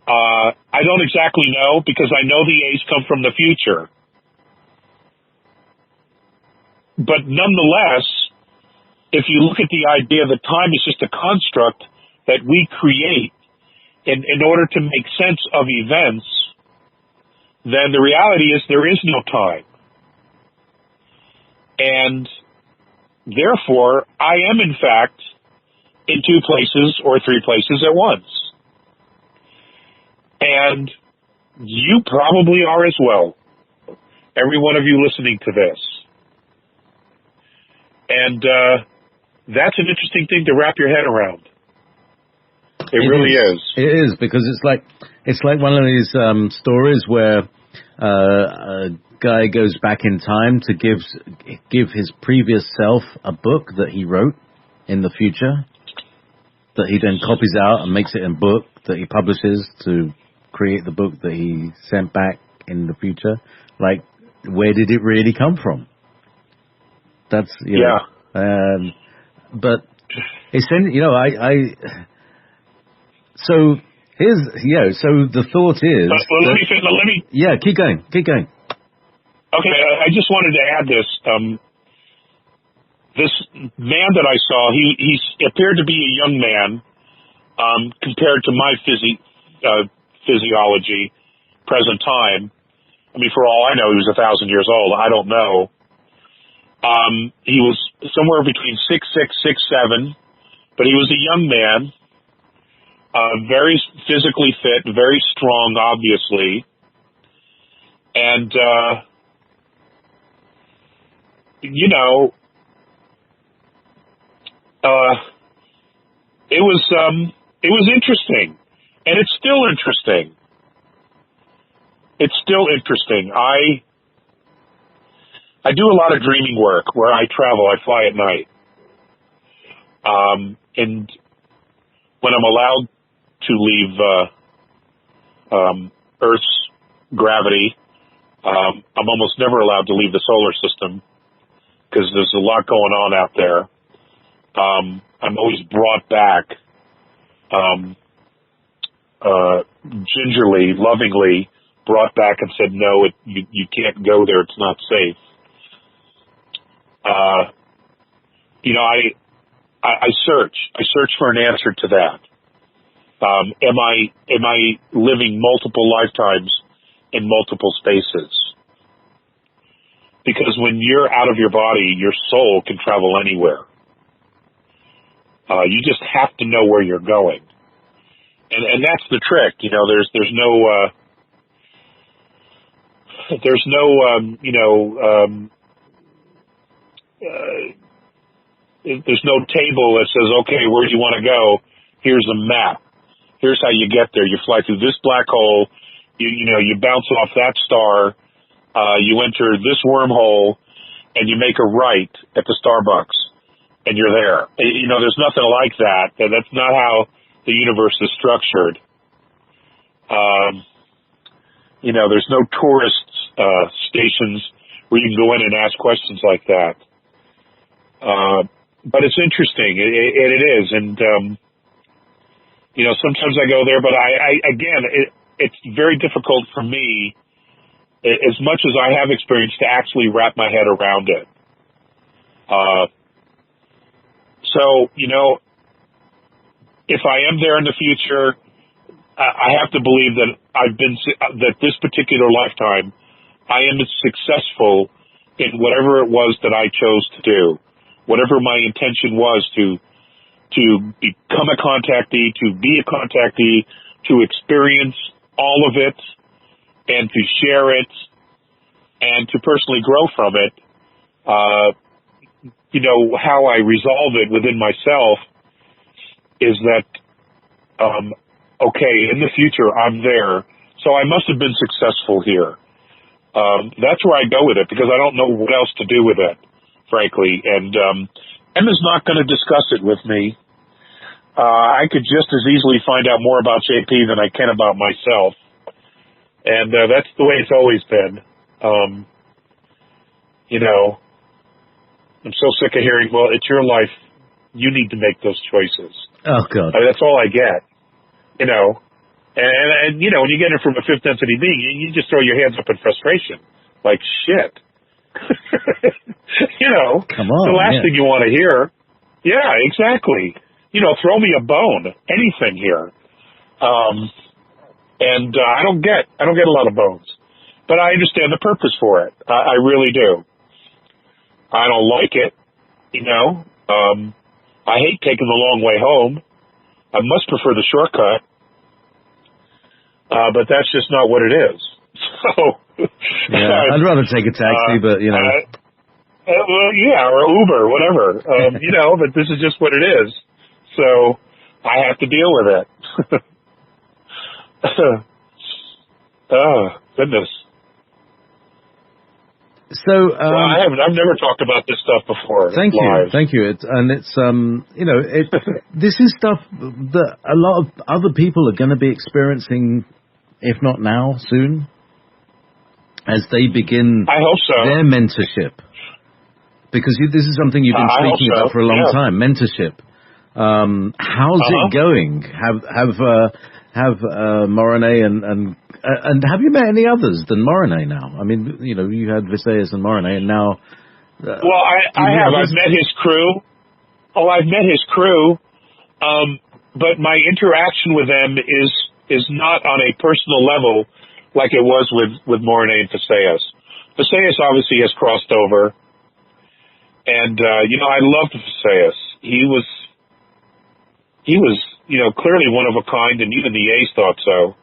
I don't exactly know because I know the A's come from the future. But nonetheless, if you look at the idea that time is just a construct that we create in order to make sense of events, then the reality is there is no time. And therefore, I am in fact in 2 places or 3 places at once. And you probably are as well. Every one of you listening to this. And that's an interesting thing to wrap your head around. It really is. It is, because it's like one of these stories where a guy goes back in time to give his previous self a book that he wrote in the future, that he then copies out and makes it a book that he publishes to create the book that he sent back in the future. Like, where did it really come from? That's, you know, but it's, you know, so here's, so the thought is, let me, yeah, keep going. Okay, I just wanted to add this. This man that I saw, he appeared to be a young man, compared to my physiology, present time. I mean, for all I know, he was 1,000 years old. I don't know. He was somewhere between 6'6", 6'7", but he was a young man, very physically fit, very strong, obviously, and you know, it was interesting, and it's still interesting. It's still interesting. I do a lot of dreaming work where I travel. I fly at night. And when I'm allowed to leave Earth's gravity, I'm almost never allowed to leave the solar system because there's a lot going on out there. I'm always brought back gingerly, lovingly, brought back and said, no, you can't go there. It's not safe. You know, I search for an answer to that. Am I living multiple lifetimes in multiple spaces? Because when you're out of your body, your soul can travel anywhere. You just have to know where you're going. And that's the trick. You know, there's no table that says, okay, where do you want to go? Here's a map. Here's how you get there. You fly through this black hole. You bounce off that star. You enter this wormhole, and you make a right at the Starbucks, and you're there. You know, there's nothing like that. That's not how the universe is structured. You know, there's no tourist stations where you can go in and ask questions like that. But it's interesting. It is. And, you know, sometimes I go there, but it's very difficult for me, as much as I have experience, to actually wrap my head around it. So, you know, if I am there in the future, I have to believe that that this particular lifetime, I am successful in whatever it was that I chose to do, whatever my intention was to become a contactee, to be a contactee, to experience all of it, and to share it, and to personally grow from it. You know, how I resolve it within myself is that, okay, in the future, I'm there, so I must have been successful here. That's where I go with it, because I don't know what else to do with it, frankly. And Emma's not going to discuss it with me. I could just as easily find out more about JP than I can about myself. And that's the way it's always been. You know, I'm so sick of hearing, well, it's your life. You need to make those choices. Oh, God. That's all I get, you know. And you know, when you get it from a fifth density being, you just throw your hands up in frustration. Like, shit. You know, come on, the last thing you want to hear. Yeah, exactly. You know, throw me a bone, anything here. And I don't get a lot of bones, but I understand the purpose for it. I really do. I don't like it, you know. I hate taking the long way home. I much prefer the shortcut. But that's just not what it is. So, yeah, I'd rather take a taxi, but you know. Well, yeah, or Uber, whatever. You know, but this is just what it is. So I have to deal with it. Oh, goodness. So well, I've never talked about this stuff before. Thank you. It's you know, this is stuff that a lot of other people are going to be experiencing, if not now, soon, as they begin. I hope so. Their mentorship, because this is something you've been speaking about for a long time. Mentorship. How's it going? Have Moronnay and have you met any others than Moronnay now? I mean, you know, you had Visayas and Moronnay, and now. Well, I have. I've met his crew. Oh, I've met his crew. But my interaction with them is not on a personal level like it was with Moronnay and Visayas. Visayas obviously has crossed over, and you know, I loved Visayas. He was, you know, clearly one of a kind, and even the A's thought so.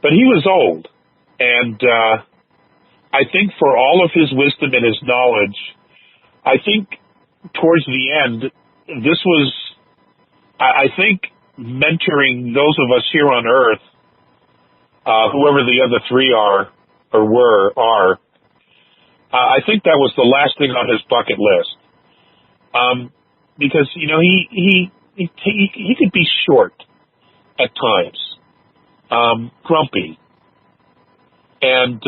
But he was old, and I think for all of his wisdom and his knowledge, I think towards the end, this was, I think, mentoring those of us here on Earth, whoever the other three are, or are, I think that was the last thing on his bucket list. Because, you know, he could be short at times, grumpy, and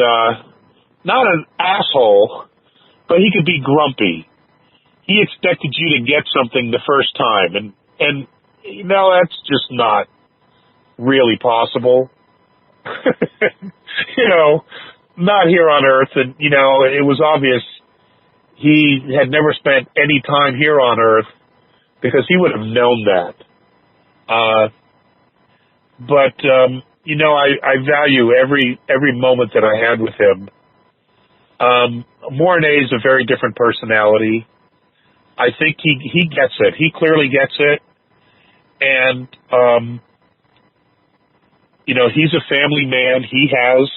not an asshole, but he could be grumpy. He expected you to get something the first time, and you know, that's just not really possible. You know, not here on Earth, and you know, it was obvious he had never spent any time here on Earth, because he would have known that. But you know, I value every moment that I had with him. Moronnay is a very different personality. I think he gets it. He clearly gets it. And, you know, he's a family man. He has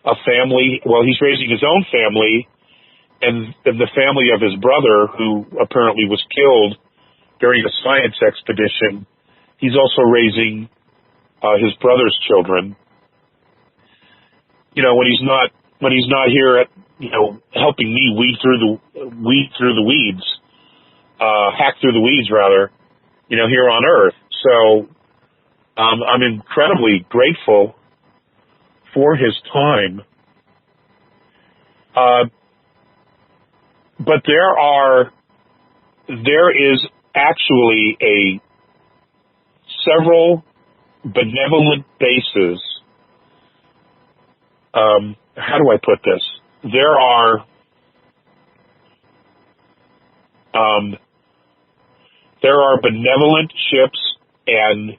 a family. Well, he's raising his own family, and the family of his brother, who apparently was killed during a science expedition. He's also raising his brother's children. You know, when he's not here at, you know, helping me hack through the weeds rather, you know, here on Earth. So I'm incredibly grateful for his time. But there is actually several benevolent bases. How do I put this? There are benevolent ships and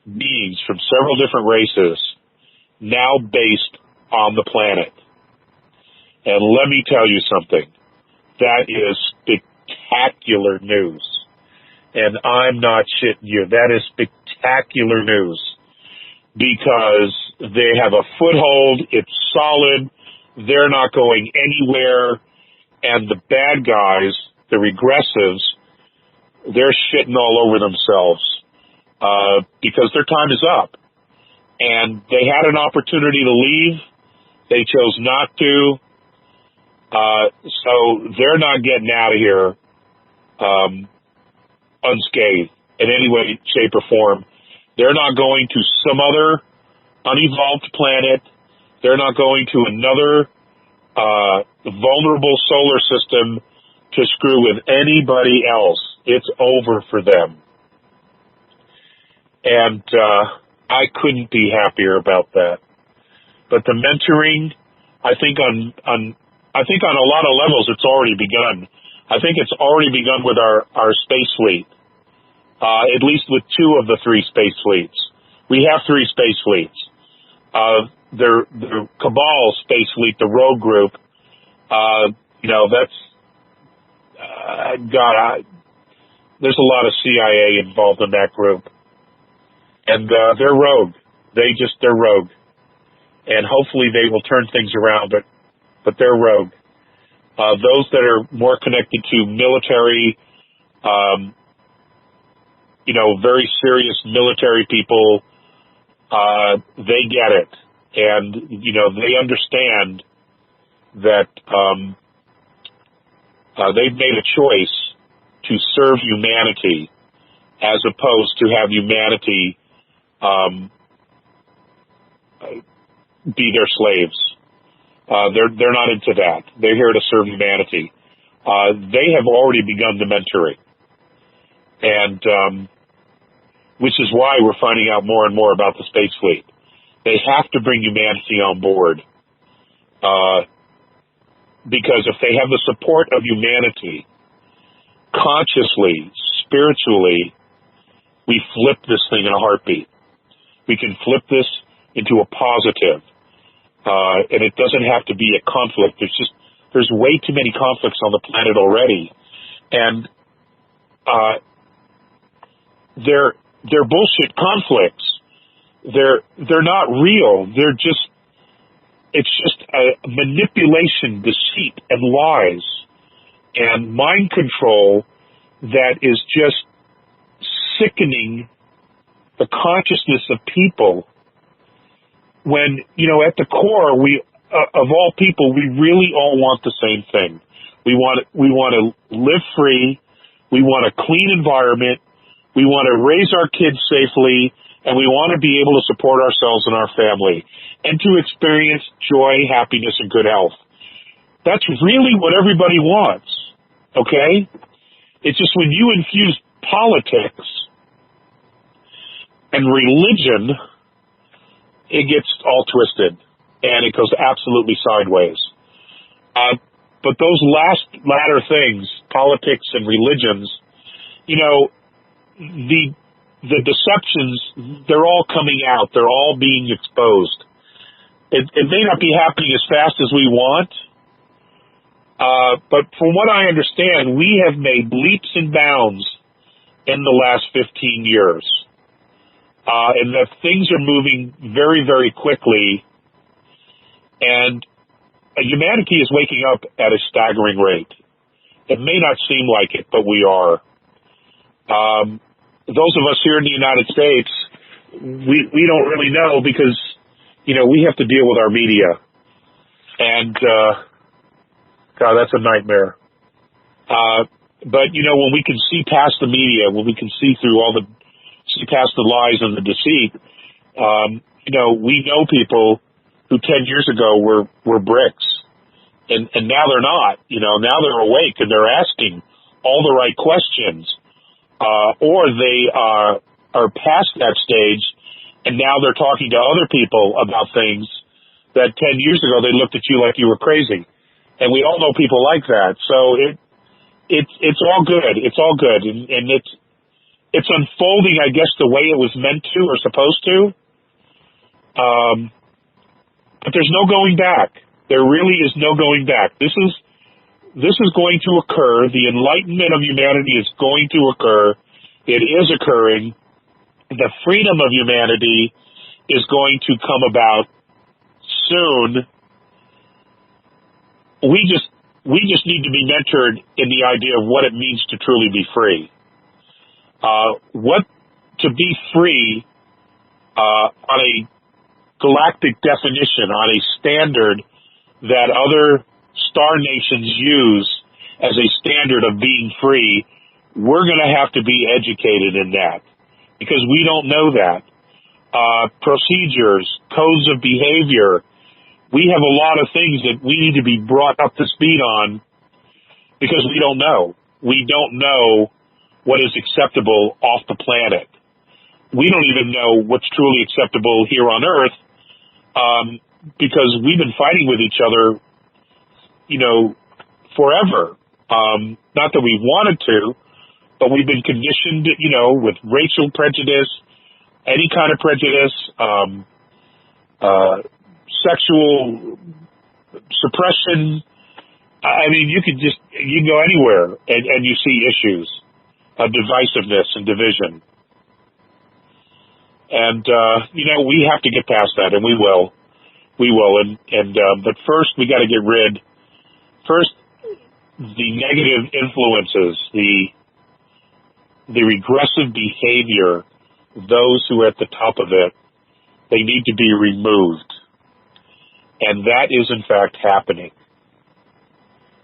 beings from several different races now based on the planet. And let me tell you something. That is spectacular news. And I'm not shitting you. That is spectacular news. Because they have a foothold. It's solid. They're not going anywhere. And the bad guys, the regressives, they're shitting all over themselves. Because their time is up. And they had an opportunity to leave. They chose not to. So they're not getting out of here unscathed in any way, shape, or form. They're not going to some other unevolved planet. They're not going to another vulnerable solar system to screw with anybody else. It's over for them. And I couldn't be happier about that. But the mentoring, I think on a lot of levels it's already begun. I think it's already begun with our space fleet. At least with two of the three space fleets. We have three space fleets. The Cabal space fleet, the Rogue Group, you know, that's there's a lot of CIA involved in that group, and they're rogue. They're rogue, and hopefully they will turn things around. But they're rogue. Those that are more connected to military, very serious military people, they get it, and they understand that they've made a choice to serve humanity as opposed to have humanity be their slaves. They're not into that. They're here to serve humanity. They have already begun the mentoring, and which is why we're finding out more and more about the space fleet. They have to bring humanity on board, because if they have the support of humanity, consciously, spiritually, we flip this thing in a heartbeat. We can flip this into a positive, and it doesn't have to be a conflict. There's way too many conflicts on the planet already, and they're bullshit conflicts. They're not real. It's just a manipulation, deceit, and lies, and mind control that is just sickening the consciousness of people. When, at the core, of all people, we really all want the same thing. We want to live free. We want a clean environment. We want to raise our kids safely, and we want to be able to support ourselves and our family, and to experience joy, happiness, and good health. That's really what everybody wants, okay? It's just when you infuse politics and religion, it gets all twisted, and it goes absolutely sideways. But those latter things, politics and religions, the deceptions, they're all coming out. They're all being exposed. It may not be happening as fast as we want, but from what I understand, we have made leaps and bounds in the last 15 years. And that things are moving very, very quickly, and humanity is waking up at a staggering rate. It may not seem like it, but we are. Those of us here in the United States, we don't really know because, we have to deal with our media. And, God, that's a nightmare. But, when we can see past the media, when we can see past the lies and the deceit, we know people who 10 years ago were bricks. And now they're not, now they're awake and they're asking all the right questions. Or they are past that stage, and now they're talking to other people about things that 10 years ago they looked at you like you were crazy. And we all know people like that. So it's all good. It's all good. And it's unfolding, I guess, the way it was meant to or supposed to. But there's no going back. There really is no going back. This is going to occur. The enlightenment of humanity is going to occur. It is occurring. The freedom of humanity is going to come about soon. We just need to be mentored in the idea of what it means to truly be free. What to be free on a galactic definition, on a standard that other star nations use as a standard of being free, we're going to have to be educated in that because we don't know that. Procedures, codes of behavior, we have a lot of things that we need to be brought up to speed on because we don't know. We don't know what is acceptable off the planet. We don't even know what's truly acceptable here on Earth because we've been fighting with each other, forever. Not that we wanted to, but we've been conditioned, with racial prejudice, any kind of prejudice, sexual suppression, I mean, you can go anywhere and you see issues of divisiveness and division. And, we have to get past that, and we will. We will. But first we got to get rid, the negative influences, the regressive behavior, those who are at the top of it, they need to be removed. And that is in fact happening.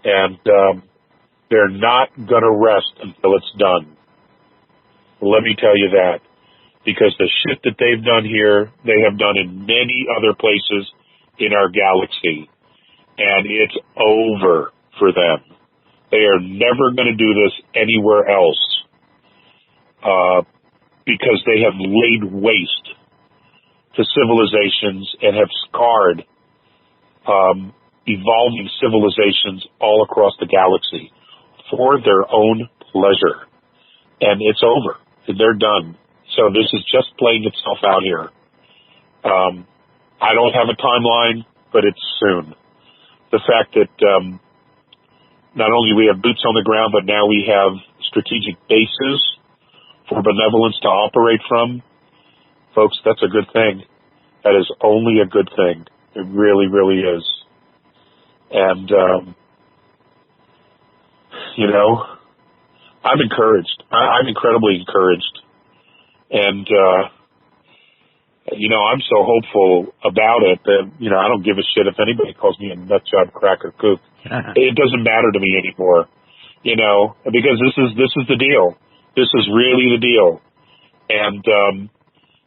And they're not going to rest until it's done. Let me tell you that. Because the shit that they've done here, they have done in many other places in our galaxy. And it's over for them. They are never going to do this anywhere else. Because they have laid waste to civilizations and have scarred evolving civilizations all across the galaxy for their own pleasure. And it's over. They're done. So this is just playing itself out here. I don't have a timeline, but it's soon. The fact that not only we have boots on the ground, but now we have strategic bases for benevolence to operate from, folks, that's a good thing. That is only a good thing. It really, really is. And, I'm encouraged. I'm incredibly encouraged. And, I'm so hopeful about it that, I don't give a shit if anybody calls me a nut job, cracker, kook. It doesn't matter to me anymore, because this is the deal. This is really the deal. And,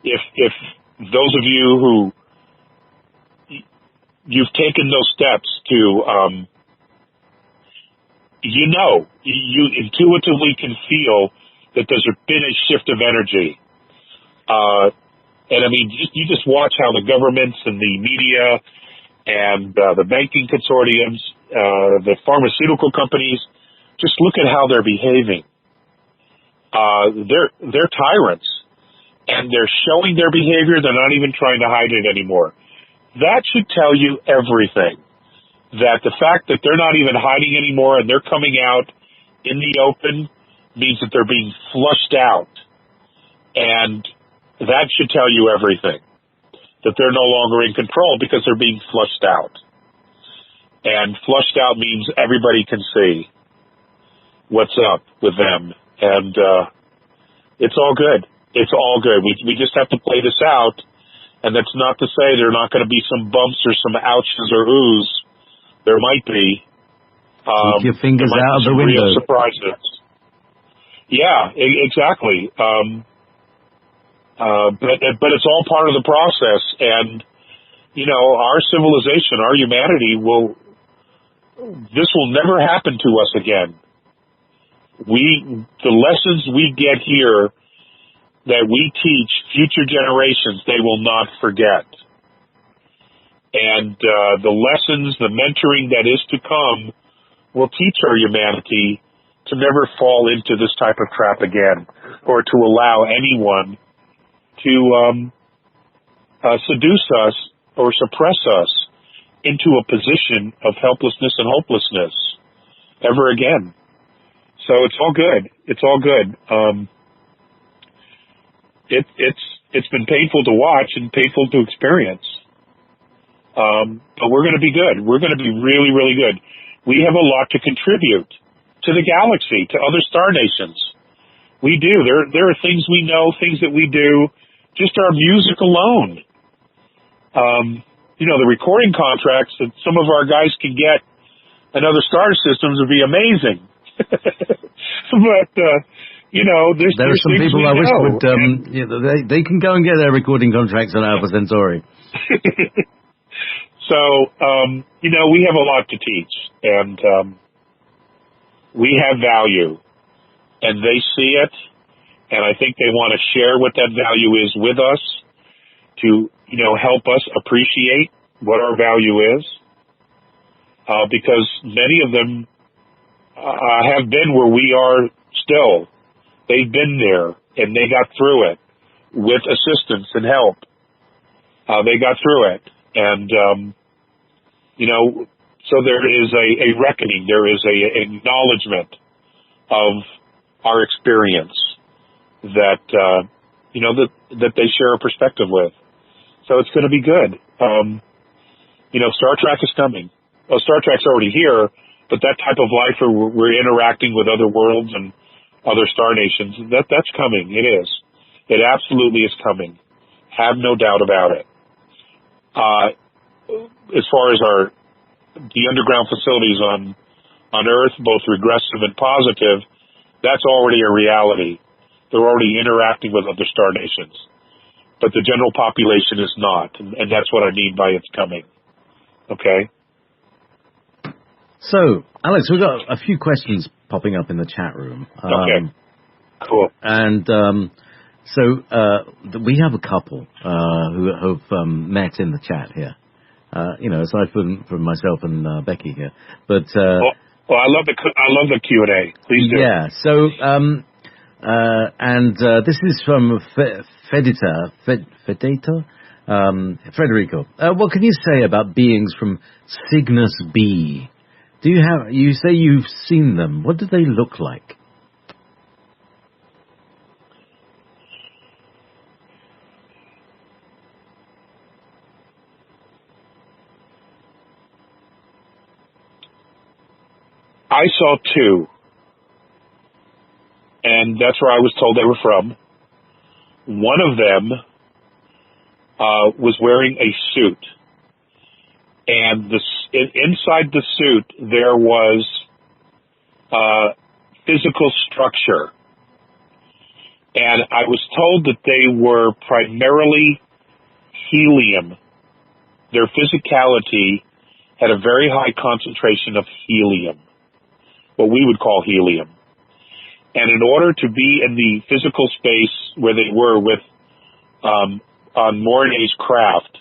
if those of you who you've taken those steps to, you intuitively can feel that there's been a shift of energy. And I mean, you just watch how the governments and the media and the banking consortiums, the pharmaceutical companies, just look at how they're behaving. They're tyrants, and they're showing their behavior. They're not even trying to hide it anymore. That should tell you everything. That the fact that they're not even hiding anymore and they're coming out in the open means that they're being flushed out. And that should tell you everything. That they're no longer in control because they're being flushed out. And flushed out means everybody can see what's up with them. And it's all good. It's all good. We just have to play this out. And that's not to say there are not going to be some bumps or some ouches or oohs. There might be. Keep your fingers out of the window. Real surprises. Yeah, exactly. But it's all part of the process. And, our civilization, our humanity this will never happen to us again. The lessons we get here that we teach future generations, they will not forget. And the lessons, the mentoring that is to come will teach our humanity to never fall into this type of trap again, or to allow anyone to seduce us or suppress us into a position of helplessness and hopelessness ever again. So it's all good. It's all good. It's been painful to watch and painful to experience. But we're going to be good. We're going to be really, really good. We have a lot to contribute to the galaxy, to other star nations. We do. There are things we know, things that we do, just our music alone. The recording contracts that some of our guys can get in other star systems would be amazing. But, there's some people I wish would, they can go and get their recording contracts on Alpha Centauri. So, we have a lot to teach, and we have value, and they see it, and I think they want to share what that value is with us to, help us appreciate what our value is, because many of them have been where we are still. They've been there, and they got through it with assistance and help. They got through it. And, So there is a reckoning, there is a acknowledgement of our experience that, that they share a perspective with. So it's going to be good. Star Trek is coming. Well, Star Trek's already here, but that type of life where we're interacting with other worlds and other star nations, that's coming. It is. It absolutely is coming. Have no doubt about it. As far as the underground facilities on Earth, both regressive and positive, that's already a reality. They're already interacting with other star nations. But the general population is not, and that's what I mean by it's coming. Okay? So, Alex, we've got a few questions popping up in the chat room. Okay. Cool. And we have a couple who have met in the chat here. Aside from myself and Becky here. But well, I love the Q&A. Please do. Yeah. So, this is from Federico. What can you say about beings from Cygnus B? You say you've seen them. What do they look like? I saw two, and that's where I was told they were from. One of them was wearing a suit, and inside the suit there was physical structure, and I was told that they were primarily helium. Their physicality had a very high concentration of helium, what we would call helium. And in order to be in the physical space where they were with on Mornay's craft,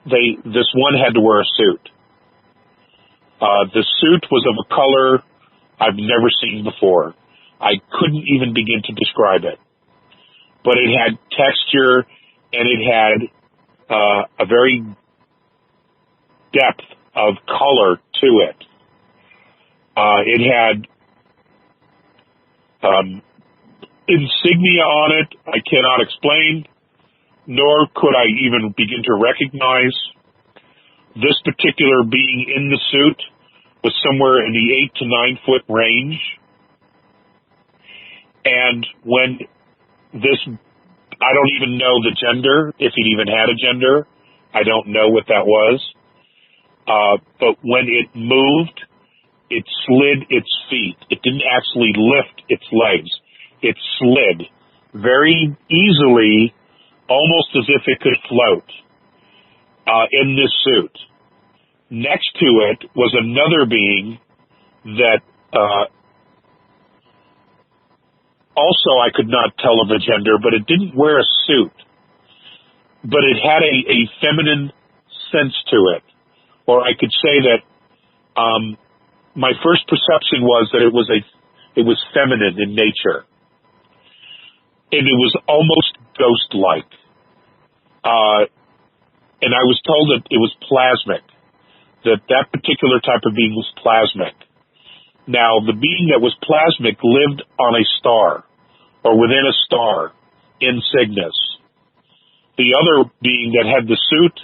this one had to wear a suit. The suit was of a color I've never seen before. I couldn't even begin to describe it. But it had texture, and it had a very depth of color to it. It had insignia on it I cannot explain, nor could I even begin to recognize. This particular being in the suit was somewhere in the 8 to 9 foot range. And when I don't even know the gender, if it even had a gender. I don't know what that was. But when it moved, it slid its feet. It didn't actually lift its legs. It slid very easily, almost as if it could float, in this suit. Next to it was another being that also I could not tell of the gender, but it didn't wear a suit. But it had a feminine sense to it. Or I could say that my first perception was that it was feminine in nature. And it was almost ghost-like. And I was told that it was plasmic, that particular type of being was plasmic. Now, the being that was plasmic lived on a star, or within a star, in Cygnus. The other being that had the suit,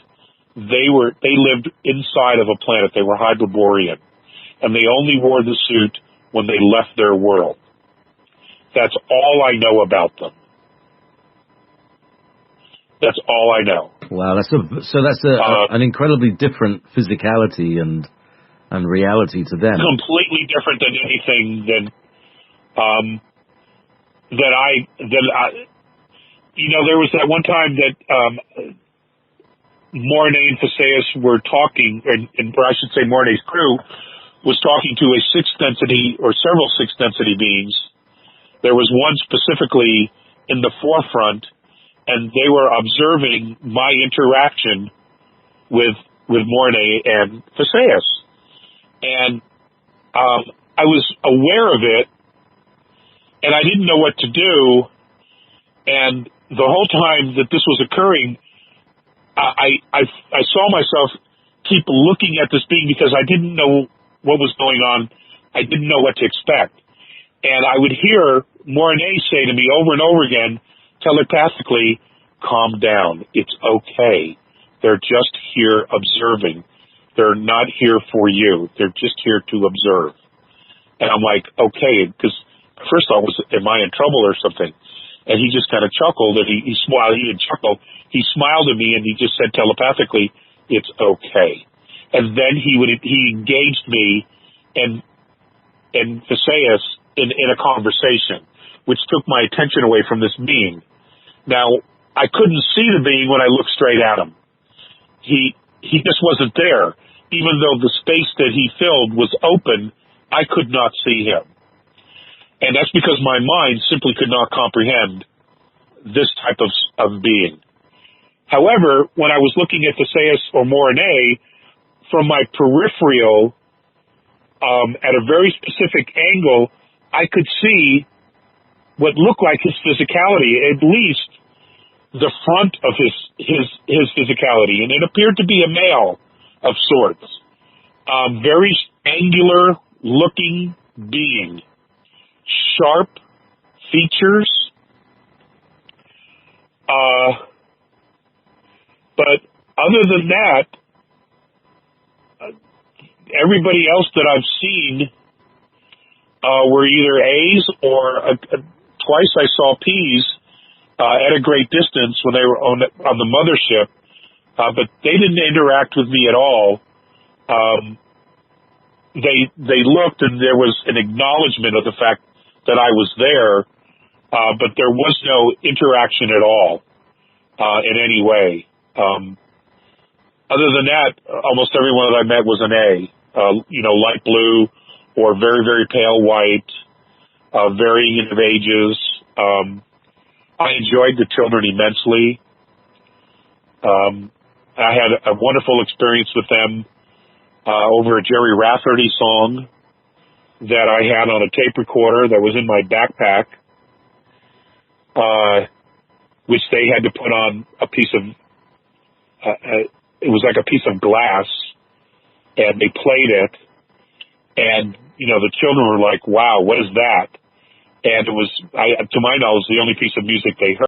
they lived inside of a planet. They were Hyperborean. And they only wore the suit when they left their world. That's all I know about them. That's all I know. Wow, that's an incredibly different physicality and reality to them. Completely different than anything that I there was that one time that Mornay and Faseus were talking, or I should say Mornay's crew was talking to a sixth density or several sixth density beings. There was one specifically in the forefront, and they were observing my interaction with Mornay and Faseus. And I was aware of it, and I didn't know what to do. And the whole time that this was occurring, I saw myself keep looking at this being because I didn't know what was going on. I didn't know what to expect. And I would hear Mornay say to me over and over again, telepathically, calm down. It's okay. They're just here observing. They're not here for you. They're just here to observe. And I'm like, okay, because first thought was, am I in trouble or something? And he just kind of chuckled, and he smiled. He didn't chuckle. He smiled at me, and he just said telepathically, it's okay. And then he engaged me and Visayas in a conversation, which took my attention away from this being. Now, I couldn't see the being when I looked straight at him. He just wasn't there. Even though the space that he filled was open, I could not see him. And that's because my mind simply could not comprehend this type of being. However, when I was looking at Visayas or Mornay, from my peripheral, at a very specific angle, I could see what looked like his physicality, at least the front of his physicality, and it appeared to be a male of sorts. Very angular looking being, sharp features, but other than that, everybody else that I've seen were either A's or twice I saw P's at a great distance when they were on the mothership, but they didn't interact with me at all. They looked, and there was an acknowledgement of the fact that I was there, but there was no interaction at all in any way. Other than that, almost everyone that I met was an A, light blue or very, very pale white, varying of ages. I enjoyed the children immensely. I had a wonderful experience with them over a Jerry Rafferty song that I had on a tape recorder that was in my backpack, which they had to put on a piece of, it was like a piece of glass, and they played it, and, the children were like, wow, what is that? And it was, to my knowledge, the only piece of music they heard.